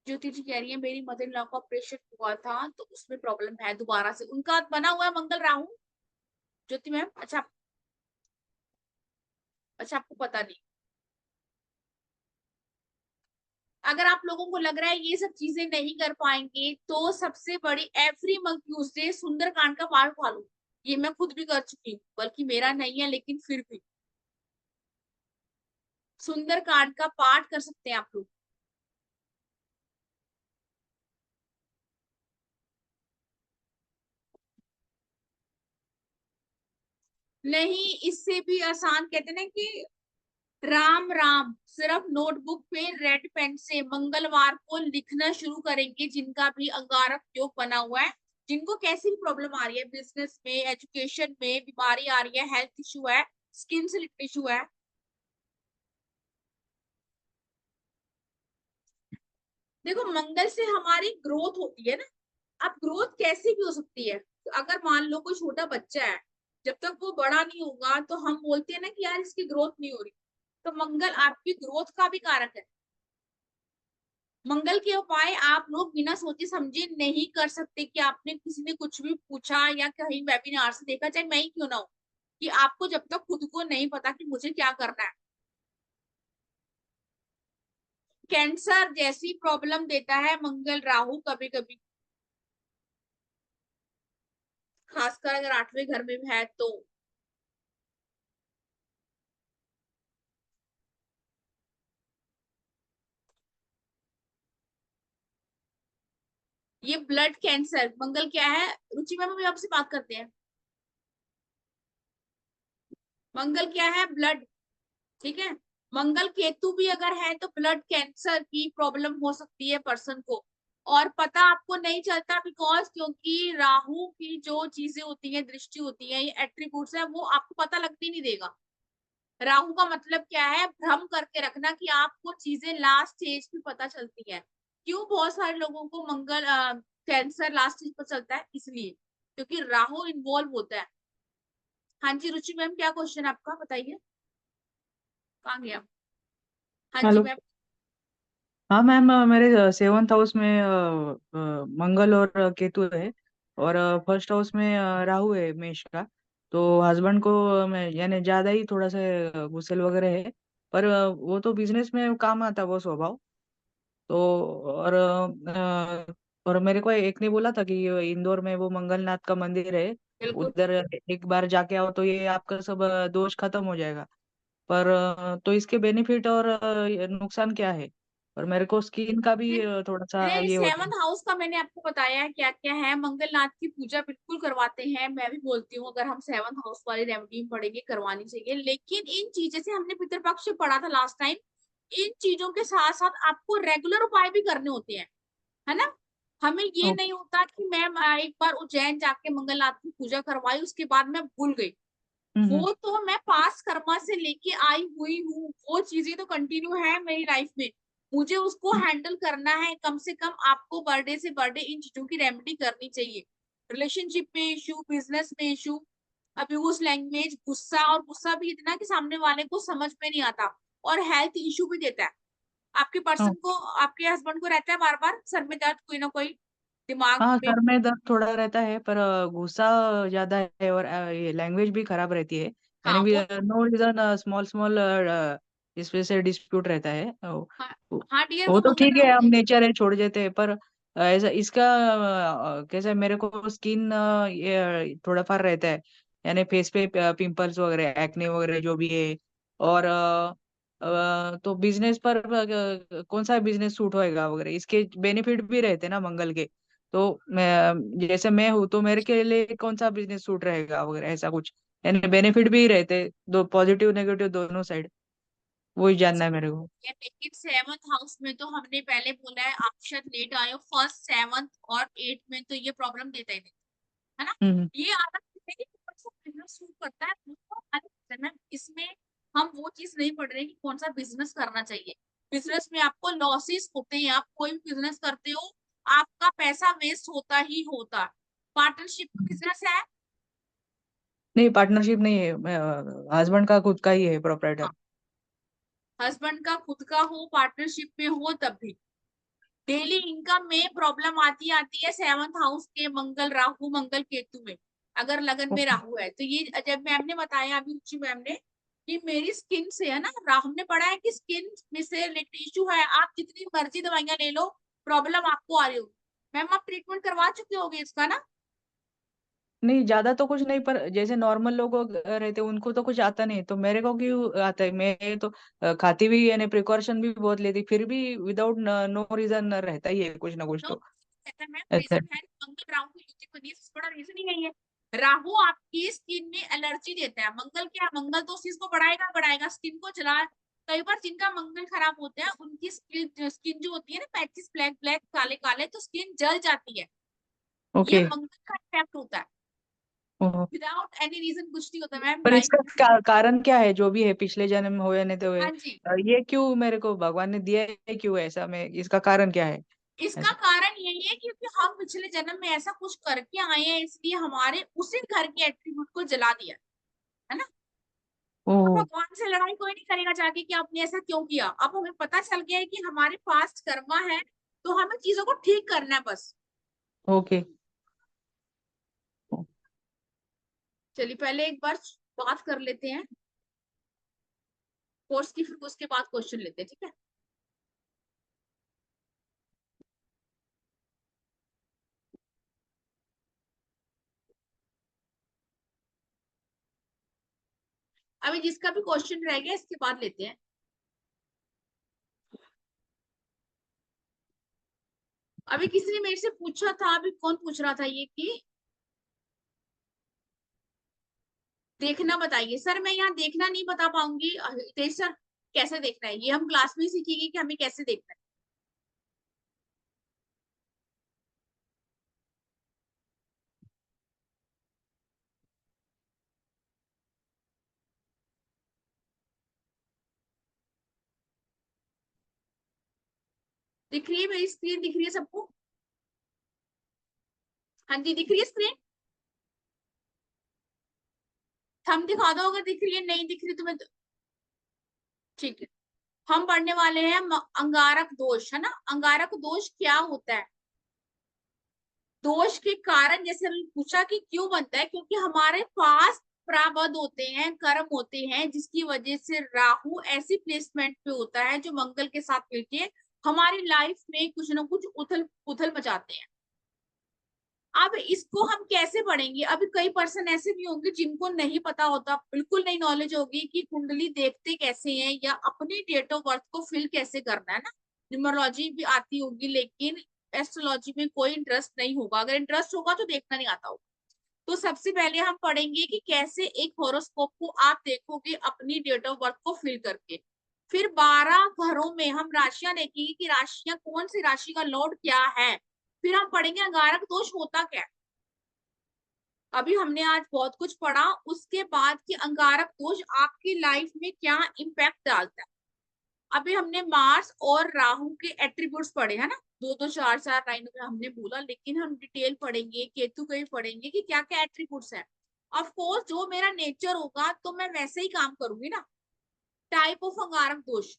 ज्योति जी कह रही है मेरी मदर इन लॉ का ऑपरेशन हुआ था तो उसमें प्रॉब्लम है, दोबारा से उनका बना हुआ है मंगल राहु। ज्योति मैम, अच्छा, अच्छा आपको पता नहीं। अगर आप लोगों को लग रहा है ये सब चीजें नहीं कर पाएंगे, तो सबसे बड़ी एवरी मंथ ट्यूसडे सुंदरकांड का पाठ उठा लो। ये मैं खुद भी कर चुकी हूँ, बल्कि मेरा नहीं है लेकिन फिर भी सुंदरकांड का पाठ कर सकते हैं आप लोग। नहीं, इससे भी आसान, कहते ना कि राम राम सिर्फ नोटबुक पे रेड पेन से मंगलवार को लिखना शुरू करेंगे, जिनका भी अंगारक योग बना हुआ है, जिनको कैसी भी प्रॉब्लम आ रही है, बिजनेस में, एजुकेशन में बीमारी आ रही है, हेल्थ इशू है, स्किन से रिलेटेड इशू है। देखो, मंगल से हमारी ग्रोथ होती है ना। अब ग्रोथ कैसी भी हो सकती है, तो अगर मान लो कोई छोटा बच्चा है, जब तक वो बड़ा नहीं होगा तो हम बोलते हैं ना कि यार इसकी ग्रोथ नहीं हो रही, तो मंगल आपकी ग्रोथ का भी कारक है। मंगल के उपाय आप लोग बिना सोचे समझे नहीं कर सकते कि आपने किसी ने कुछ भी पूछा या कहीं वेबिनार से देखा, चाहे मैं ही क्यों ना हूं, कि आपको जब तक खुद को नहीं पता कि मुझे क्या करना है। कैंसर जैसी प्रॉब्लम देता है मंगल राहु कभी कभी, खासकर अगर 8वें घर में है तो। ये ब्लड कैंसर, मंगल क्या है? रुचि मैम अभी आपसे बात करते हैं। मंगल क्या है? ब्लड। ठीक है, मंगल केतु भी अगर है तो ब्लड कैंसर की प्रॉब्लम हो सकती है पर्सन को, और पता आपको नहीं चलता बिकॉज क्योंकि राहु की जो चीजें होती हैं, दृष्टि होती है, ये एट्रीब्यूट्स है, वो आपको पता लगती नहीं देगा। राहु का मतलब क्या है? भ्रम करके रखना, कि आपको चीजें लास्ट स्टेज पे पता चलती है। क्यों बहुत सारे लोगों को मंगल कैंसर लास्ट स्टेज पर चलता है? इसलिए क्योंकि राहु इन्वॉल्व होता है। हाँ जी रुचि मैम, क्या क्वेश्चन आपका, बताइए। कहाँ गया? हाँ जी हेलो। मैम। हाँ मैम, मेरे सेवन्थ हाउस में मंगल और केतु है, और फर्स्ट हाउस में राहु है मेष का। तो हस्बैंड को मैं यानी ज्यादा ही थोड़ा सा गुस्सेल वगैरह है, पर वो तो बिजनेस में काम आता है वो स्वभाव। तो और और मेरे को एक ने बोला था कि ये इंदौर में वो मंगलनाथ का मंदिर है, बिल्कुल। उधर एक बार जाके आओ तो ये आपका सब दोष खत्म हो जाएगा। पर तो इसके बेनिफिट और ये नुकसान क्या है? और मेरे को स्किन का भी थोड़ा सा अरे ये होता सेवन है। हाउस का मैंने आपको बताया है क्या क्या है। मंगलनाथ की पूजा बिल्कुल करवाते हैं, मैं भी बोलती हूँ अगर हम सेवन हाउस वाली रेमेडी पढ़ेंगे करवानी चाहिए, लेकिन इन चीजें से हमने पितृपक्ष से पढ़ा था लास्ट टाइम, इन चीजों के साथ साथ आपको रेगुलर उपाय भी करने होते हैं, है ना। हमें ये ओके। नहीं होता कि मैम एक बार उज्जैन जाके मंगलनाथ की पूजा करवाई उसके बाद मैं भूल गई। हम्म। वो तो मैं पास कर्मा से लेके आई हुई हूँ, वो चीजें तो कंटिन्यू है मेरी लाइफ में, मुझे उसको हैंडल करना है। कम से कम आपको बर्थडे से बर्थडे इन चीजों की रेमेडी करनी चाहिए। रिलेशनशिप में इशू, बिजनेस में इशू, अब्यूज लैंग्वेज, गुस्सा, और गुस्सा भी इतना कि सामने वाले को समझ में नहीं आता, और हेल्थ इशू भी देता है। आपके पर्सन हाँ। को, आपके हस्बैंड को रहता है बार बार सर में दर्द, कोई ना कोई दिमाग हाँ, में। सर में दर्द थोड़ा रहता है, पर गुस्सा ज्यादा है, और ये लैंग्वेज भी खराब रहती है। यानी हाँ भी वो, नो रीजन स्मॉल स्मॉल इस वजह से डिस्प्यूट रहता है। हाँ, वो हाँ डियर वो वो तो मंगल ठीक है, राहु हम के। नेचर है छोड़ देते हैं, पर ऐसा इसका कैसे मेरे को स्किन ये थोड़ा फार रहता है, यानी फेस पे पिंपल्स वगैरह, एक्ने वगैरह जो भी है। और तो बिजनेस पर कौन सा बिजनेस सूट होएगा वगैरह, इसके बेनिफिट भी रहते हैं ना मंगल के। तो मैं जैसे मैं हूँ तो मेरे के लिए कौन सा बिजनेस सूट रहेगा वगैरह, ऐसा कुछ। यानी बेनिफिट भी रहते, दो पॉजिटिव नेगेटिव दोनों साइड, वही जानना है मेरे को। लेकिन सेवंथ हाउस में तो हमने पहले बोला है, आप शायद लेट आए हो, फर्स्ट, सेवंथ और एट में तो ये प्रॉब्लम देता ही नहीं, है ना। हम्म। ये आदत है कि कौन सा बिजनेस शुरू करता है उसको अलग करना है। इसमें हम वो चीज नहीं पढ़ रहे कि कौन सा बिजनेस करना चाहिए। बिजनेस में आपको लॉसेस होते हैं, आप कोई भी बिजनेस करते हो आपका पैसा वेस्ट होता ही होता। पार्टनरशिप बिजनेस है। नहीं, पार्टनरशिप नहीं है, हस्बैंड का खुद का ही है प्रोपराइटर। हस्बैंड का खुद का हो, पार्टनरशिप में हो, तब भी डेली इनकम में प्रॉब्लम आती है सेवंथ हाउस के मंगल, राहु मंगल केतु में। अगर लगन में राहु है तो ये जब मैम ने बताया अभी रुचि मैम ने कि मेरी स्किन से है ना, राहु ने पढ़ा है कि स्किन में से रिलेटेड इशू है, आप जितनी मर्जी दवाइयां ले लो प्रॉब्लम आपको आ रही होगी। मैम आप ट्रीटमेंट करवा चुके होगे इसका ना। नहीं, ज्यादा तो कुछ नहीं, पर जैसे नॉर्मल लोग रहते उनको तो कुछ आता नहीं, तो मेरे को क्यों आता है? मैं तो खाती भी, यानी प्रिकॉशन भी बहुत लेती, फिर भी विदाउट नो रीजन रहता ही है कुछ ना कुछ नो, तो। कहता है मैम ऐसा। रीजन है, मंगल राहु की युति बनी है, इससे बड़ा रीजन ही नहीं है। राहु आपकी स्किन में एलर्जी देता है, मंगल क्या, मंगल तो उस चीज को बढ़ाएगा बढ़ाएगा, स्किन को जला। कई बार जिनका मंगल खराब होता है उनकी स्किन स्किन जो होती है ना, पैचेस ब्लैक ब्लैक काले काले, तो स्किन जल जाती है। ये ओके। मंगल का इफेक्ट होता है, विदाउट एनी रीजन कुछ नहीं होता मैम पर लाइफ। इसका कारण क्या है? जो भी है, पिछले जन्म में हो या नहीं तो हाँ जी, ये क्यों मेरे को भगवान ने दिया है, क्यों ऐसा? मैं इसका कारण क्या है इसका ऐसा? कारण यही है क्योंकि हम पिछले जन्म में ऐसा कुछ करके आए हैं, इसलिए हमारे उसी घर के एट्रीब्यूट को जला दिया, है ना। अब ओह। भगवान से लड़ाई कोई नहीं करेगा जाके कि आपने ऐसा क्यों किया। अब हमें पता चल गया है कि हमारे पास्ट कर्मा है, तो हमें चीजों को ठीक करना है बस। ओके। चलिए पहले एक बार बात कर लेते हैं कोर्स की, फिर उसके बाद क्वेश्चन लेते हैं, ठीक है। अभी जिसका भी क्वेश्चन रह गया इसके बाद लेते हैं। अभी किसी ने मेरे से पूछा था, अभी कौन पूछ रहा था ये कि देखना बताइए। सर मैं यहाँ देखना नहीं बता पाऊंगी। तेज सर कैसे देखना है ये हम क्लास में ही सीखेंगे कि हमें कैसे देखना है। दिख रही है मेरी स्क्रीन? दिख रही है सबको? हाँ जी दिख रही है स्क्रीन? थंब दिखा दो अगर दिख रही है, नहीं दिख रही तो मैं ठीक है। हम पढ़ने वाले हैं अंगारक दोष, है ना। अंगारक दोष क्या होता है? दोष के कारण, जैसे हमने पूछा कि क्यों बनता है, क्योंकि हमारे पास प्रारब्ध होते हैं, कर्म होते हैं, जिसकी वजह से राहु ऐसी प्लेसमेंट पे होता है जो मंगल के साथ मिलके हमारी लाइफ में कुछ ना कुछ उथल पुथल मचाते हैं। अब इसको हम कैसे पढ़ेंगे? अभी कई पर्सन ऐसे भी होंगे जिनको नहीं पता होता, बिल्कुल नहीं नॉलेज होगी कि कुंडली देखते कैसे हैं या अपनी डेट ऑफ बर्थ को फिल कैसे करना है ना। न्यूमरोलॉजी भी आती होगी लेकिन एस्ट्रोलॉजी में कोई इंटरेस्ट नहीं होगा। अगर इंटरेस्ट होगा तो देखना नहीं आता होगा। तो सबसे पहले हम पढ़ेंगे कि कैसे एक हॉरोस्कोप को आप देखोगे अपनी डेट ऑफ बर्थ को फिल करके। फिर 12 घरों में हम राशियां देखेंगे कि राशियां कौन सी राशि का लॉर्ड क्या है। फिर हम पढ़ेंगे अंगारक दोष होता क्या है। अभी हमने आज बहुत कुछ पढ़ा, उसके बाद कि अंगारक दोष आपकी लाइफ में क्या इम्पैक्ट डालता है। अभी हमने मार्स और राहु के एट्रीब्यूट्स पढ़े है ना, 2-2 4-4 लाइनों में हमने बोला, लेकिन हम डिटेल पढ़ेंगे, केतु के भी पढ़ेंगे कि क्या क्या एट्रीब्यूट्स है। ऑफ कोर्स जो मेरा नेचर होगा तो मैं वैसे ही काम करूंगी ना। टाइप ऑफ अंगारक दोष,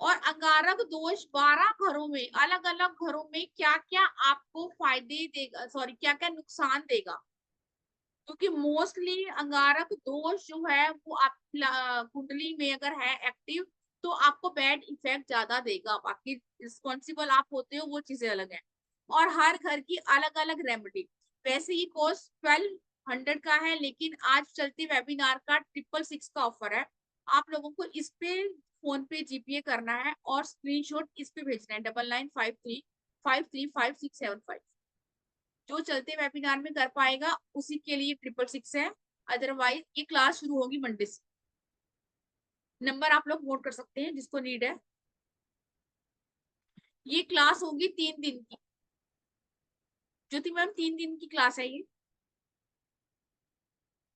और अंगारक दोष 12 घरों में, अलग अलग घरों में क्या क्या आपको फायदे देगा, सॉरी क्या क्या नुकसान देगा। क्योंकि मोस्टली अंगारक दोष जो है वो आप कुंडली में अगर है एक्टिव तो आपको बैड इफेक्ट ज्यादा देगा। बाकी रिस्पॉन्सिबल आप होते हो वो चीजें अलग है। और हर घर की अलग अलग रेमेडी। वैसे ही कॉस्ट 1200 का है, लेकिन आज चलते वेबिनार का 666 का ऑफर है। आप लोगों को इस पे फोन पे जीपे करना है और स्क्रीनशॉट इस पे भेजना है 9953535675। जो चलते वेबिनार में कर पाएगा उसी के लिए 666 है। अदरवाइज ये क्लास शुरू होगी मंडे से। नंबर आप लोग नोट कर सकते हैं जिसको नीड है। ये क्लास होगी 3 दिन की। ज्योति मैम 3 दिन की क्लास है ये।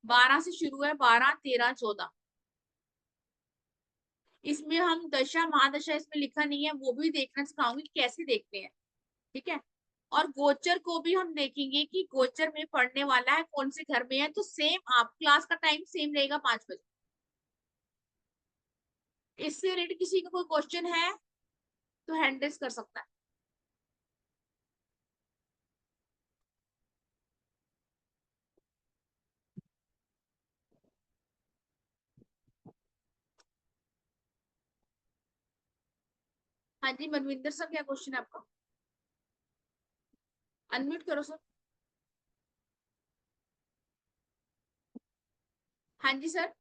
12 से शुरू है, 12, 13, 14। इसमें हम दशा महादशा इसमें लिखा नहीं है, वो भी देखना सिखाऊंगी कैसे देखते हैं। ठीक है। और गोचर को भी हम देखेंगे कि गोचर में पढ़ने वाला है कौन से घर में है। तो सेम आप क्लास का टाइम सेम रहेगा 5 बजे। इससे रिलेटेड किसी का कोई क्वेश्चन है तो हैंड रेज कर सकता है। हाँ जी मनविंदर सर क्या क्वेश्चन है आपका? अनम्यूट करो सर। हाँ जी सर।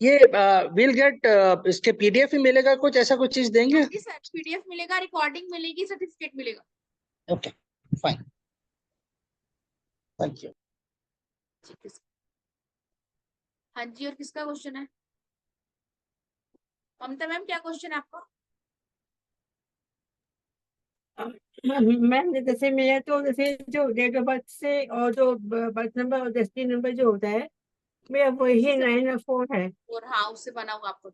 ये विल गेट इसके पीडीएफ ही मिलेगा, कुछ ऐसा कुछ चीज देंगे? हाँ जी सर, पीडीएफ मिलेगा, रिकॉर्डिंग मिलेगी, सर्टिफिकेट मिलेगा। Okay fine, thank you. ठीक है सर। हाँ जी, और किसका क्वेश्चन है? ममता मैम क्या क्वेश्चन है आपका? मैम जैसे मेरा तो जैसे जो डेट ऑफ बर्थ से और जो बर्थ नंबर और डेस्टिनी नंबर जो होता है मेरा वही 9 और 4 है। और हाँ उससे बना हुआ आपको।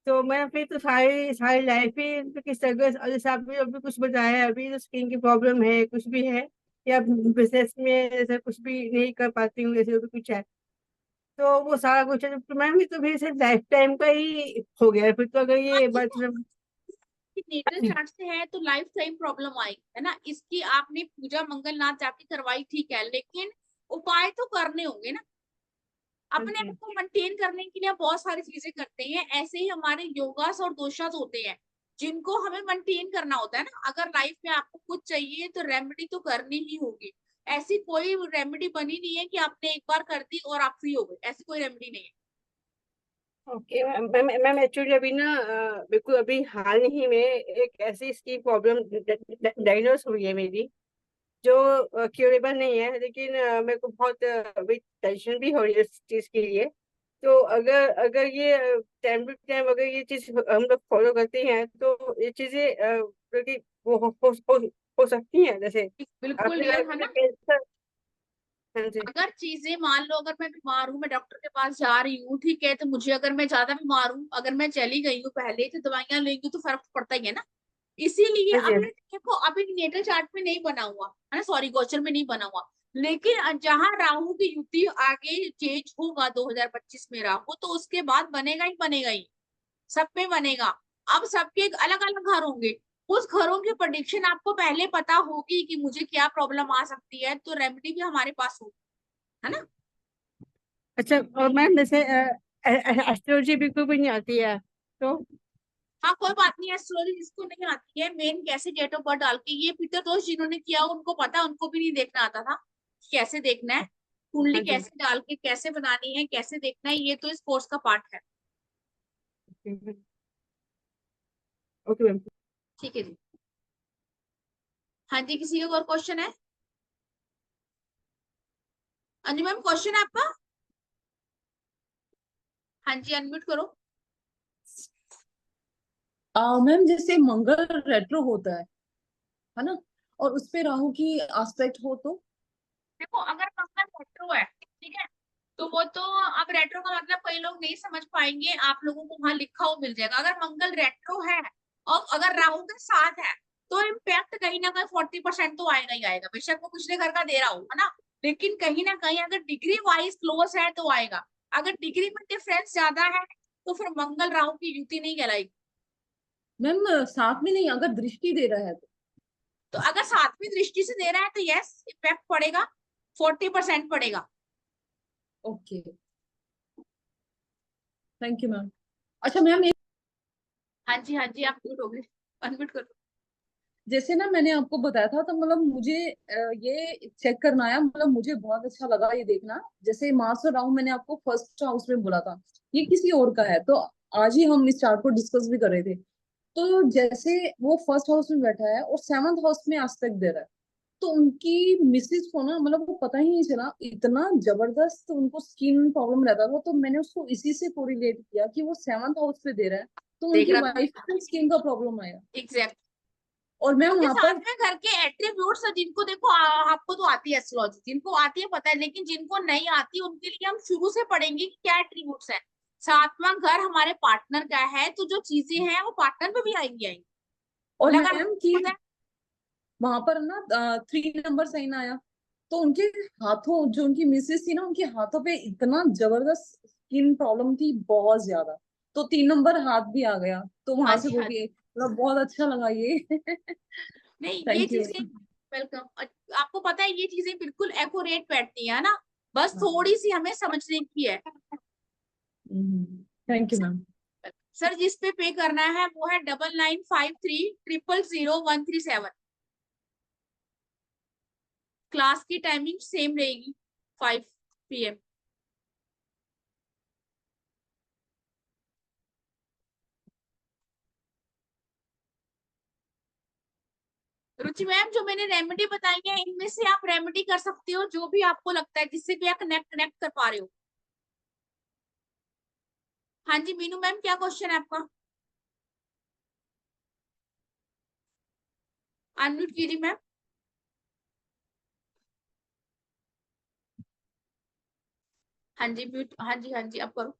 तो मैं फिर तो सारी सारी लाइफ ही की स्ट्रगल, और जैसे आपने अभी कुछ बताया अभी जो स्किन की प्रॉब्लम है कुछ भी है, या बिजनेस में जैसे कुछ भी नहीं कर पाती हूँ जैसे भी कुछ है, तो वो सारा कुछ है तो मैम ये तो फिर से लाइफ टाइम का ही हो गया है फिर तो, अगर हाँ ये ये बर्थ तो नेटल चार्ट से है तो लाइफ टाइम प्रॉब्लम आएगी, है ना। इसकी आपने पूजा मंगलनाथ जाके करवाई ठीक है, लेकिन उपाय तो करने होंगे ना। अपने आप को मेंटेन करने के लिए बहुत सारी चीजें करते हैं। ऐसे ही हमारे योगास और दोषास होते हैं जिनको हमें मेंटेन करना होता है ना। अगर लाइफ में आपको कुछ चाहिए तो रेमेडी तो करनी ही होगी। ऐसी कोई रेमेडी बनी नहीं है कि आपने एक बार कर दी और आप फ्री हो गए, ऐसी कोई रेमेडी नहीं है। ओके मैम मैम एक्चुअली अभी ना बिल्कुल अभी हाल ही में एक ऐसी स्किन प्रॉब्लम डायग्नोस हुई है मेरी, जो क्यूरेबल नहीं है, लेकिन मेरे को बहुत अभी टेंशन भी हो रही है इस चीज के लिए। तो अगर अगर ये टाइम टू टाइम अगर ये चीज हम लोग फॉलो करते हैं तो ये चीजें बल्कि वो हो सकती हैं, जैसे बिल्कुल आपने डियर, है ना। कैंसर। हाँ जी। अगर चीजें मान लो, अगर मैं बीमार हूँ, मैं डॉक्टर के पास जा रही हूँ, ठीक है, तो मुझे अगर मैं ज्यादा बीमार हूँ, अगर मैं चली गई हूँ पहले, तो दवाइयां लेंगी तो फर्क पड़ता ही है ना। इसीलिए हाँ जी। अभी देखो, अभी नेटल चार्ट में नहीं बना हुआ है ना, सॉरी गोचर में नहीं बना हुआ, लेकिन जहां राहु की युति आगे चेंज होगा 2025 में राहु, तो उसके बाद बनेगा ही बनेगा ही, सब पे बनेगा। अब सबके अलग अलग घर होंगे, उस घरों की प्रेडिक्शन आपको पहले पता होगी कि मुझे क्या प्रॉब्लम आ सकती है, तो रेमेडी भी हमारे पास होगी, है ना। अच्छा, और मैम जैसे एस्ट्रोलॉजी बिल्कुल भी नहीं आती है तो? हाँ, कोई बात नहीं, एस्ट्रोलॉजी जिसको नहीं आती है, मेन कैसे डेट ऑफ बर्थ डाल के, ये पितर दोष जिन्होंने किया उनको पता, उनको भी नहीं देखना आता था कि कैसे देखना है, कुंडली हाँ जी। कैसे डाल के कैसे बनानी है, कैसे देखना है, ये तो इस कोर्स का पार्ट है। Okay ma'am. ठीक है जी। हाँ जी, किसी का और क्वेश्चन है? अंजू मैम, क्वेश्चन है आपका? हाँ जी, अनम्यूट करो। मैम जैसे मंगल रेट्रो होता है ना, और उस पे राहु की एस्पेक्ट हो तो? देखो, अगर मंगल रेट्रो है, ठीक है, तो वो तो, अब रेट्रो का मतलब कई लोग नहीं समझ पाएंगे, आप लोगों को वहां लिखा हुआ मिल जाएगा। अगर मंगल रेट्रो है और अगर राहु के साथ है, तो इम्पैक्ट कहीं ना कहीं 40% तो आएगा ही आएगा, बेशक वो पिछले घर का दे रहा हो, है ना, लेकिन कहीं ना कहीं अगर डिग्री वाइज क्लोज है तो आएगा। अगर डिग्री में डिफरेंस ज्यादा है, तो फिर मंगल राहु की युति नहीं कहलाएगी। मैम साथ में नहीं, अगर दृष्टि दे रहा है तो अगर सातवीं दृष्टि से दे रहा है तो यस, इम्पैक्ट पड़ेगा, 40% पड़ेगा। Okay, thank you ma'am. अच्छा मैम, हाँ जी, हाँ जी, आप म्यूट हो गए, अनम्यूट करो। जैसे ना मैंने आपको बताया था, तो मतलब मुझे ये चेक करना है, मतलब मुझे बहुत अच्छा लगा ये देखना। जैसे मार्स और राहु मैंने आपको फर्स्ट हाउस में बोला था, ये किसी और का है, तो आज ही हम इस चार्ट को डिस्कस भी कर रहे थे। तो जैसे वो फर्स्ट हाउस में बैठा है और सेवंथ हाउस में एस्पेक्ट दे रहा है, तो उनकी मिसेज को ना, मतलब वो पता ही नहीं चला, इतना जबरदस्त उनको स्किन प्रॉब्लम रहता था, तो मैंने उसको इसी से कोरिलेट किया कि वो सेवंथ हाउस पे दे रहा है, तो देख उनकी रहा था, वाइफ को स्किन का प्रॉब्लम आया। एग्जैक्ट, और मैं क्योंकि वहां साथ पर, में घर के एट्रीब्यूट्स है, जिनको देखो आपको तो आती है एस्ट्रोलॉजी, जिनको आती है पता है, लेकिन जिनको नहीं आती उनके लिए हम शुरू से पढ़ेंगे कि क्या एट्रीब्यूट्स है। सातवां घर हमारे पार्टनर का है, तो जो चीजें हैं वो पार्टनर पे भी आएंगी आएंगी। और लगा मैम की पता है। वहां पर ना 3 नंबर साइन आया, तो उनके हाथों, जो उनकी मिसेस थी ना, उनके हाथों पे इतना जबरदस्त स्किन प्रॉब्लम थी, बहुत ज्यादा, तो 3 नंबर हाथ भी आ गया, तो हाँ वहां से जी, हाँ जी, बोलिए, मतलब बहुत अच्छा लगा ये। नहीं ये थैंक यू। चीजें, वेलकम। आपको पता है ये चीजें बिल्कुल एक्यूरेट बैठती है ना, बस थोड़ी सी हमें समझने की है। Thank you ma'am. सर, जिस पे करना है वो है 9953000137। क्लास की टाइमिंग सेम रहेगी, 5 PM। रुचि मैम, जो मैंने रेमेडी बताई है, इनमें से आप रेमेडी कर सकते हो जो भी आपको लगता है, जिससे भी आप कनेक्ट कर पा रहे हो। हाँ जी, मीनू मैम, क्या क्वेश्चन है आपका? अनम्यूट कीजिए मैम। हाँ जी, म्यूट, हाँ जी, हाँ जी, अब करो।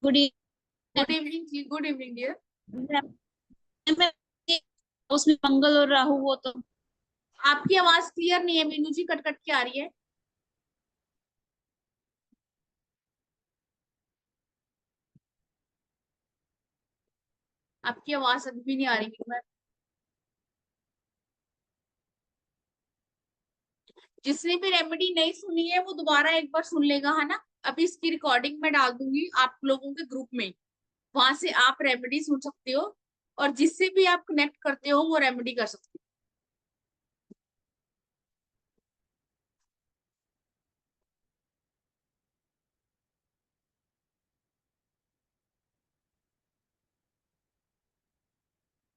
गुड गुड इवनिंग जी, गुड इवनिंग डियर। इवनिंग। उसमें मंगल और राहु हो तो? आपकी आवाज क्लियर नहीं है मीनू जी, कट कट के आ रही है। आपकी आवाज अभी भी नहीं आ रही मीनू मैम। जिसने भी रेमेडी नहीं सुनी है वो दोबारा एक बार सुन लेगा, है ना। अभी इसकी रिकॉर्डिंग में डाल दूंगी आप लोगों के ग्रुप में, वहां से आप रेमेडी सुन सकते हो, और जिससे भी आप कनेक्ट करते हो वो रेमेडी कर सकते हो।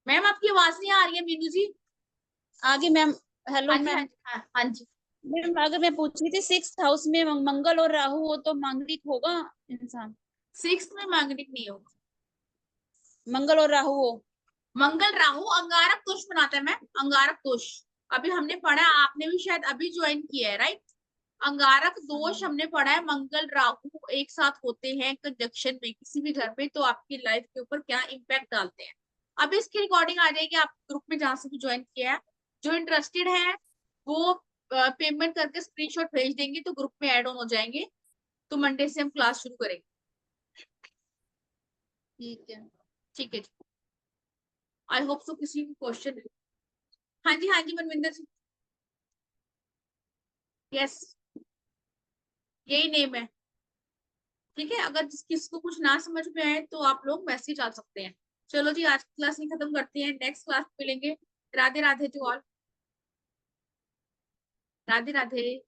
मैम आपकी आवाज नहीं आ रही है मीनू जी। आगे मैम। हेलो हाँ जी, हाँ मैम। जी, हाँ जी। मैम अगर मैं पूछ रही थी 6th हाउस में मंगल और राहु हो तो मांगलिक होगा इंसान? 6 में मांगलिक नहीं होगा। मंगल और राहु हो। मंगल राहु अंगारक दोष बनाता है मैम, अंगारक दोष। अभी हमने पढ़ा है, आपने भी शायद अभी ज्वाइन किया है, राइट। अंगारक दोष हमने पढ़ा है, मंगल राहु एक साथ होते हैं कंजक्शन में किसी भी घर में, तो आपकी लाइफ के ऊपर क्या इम्पैक्ट डालते हैं। अब इसकी रिकॉर्डिंग आ जाएगी आप ग्रुप में जहां से भी ज्वाइन किया है। जो इंटरेस्टेड है वो पेमेंट करके स्क्रीनशॉट भेज देंगे तो ग्रुप में ऐड ऑन हो जाएंगे। तो मंडे से हम क्लास शुरू करेंगे। ठीक है। ठीक है जी। आई होप सो किसी को क्वेश्चन है। हाँ जी, हाँ जी मनविंदर जी। यस, यही नेम है। ठीक है, अगर किसको कुछ ना समझ में आए तो आप लोग मैसेज आ सकते हैं। चलो जी, आज की क्लास नहीं खत्म करते हैं, नेक्स्ट क्लास मिलेंगे। Radhe Radhe to all. राधे राधे।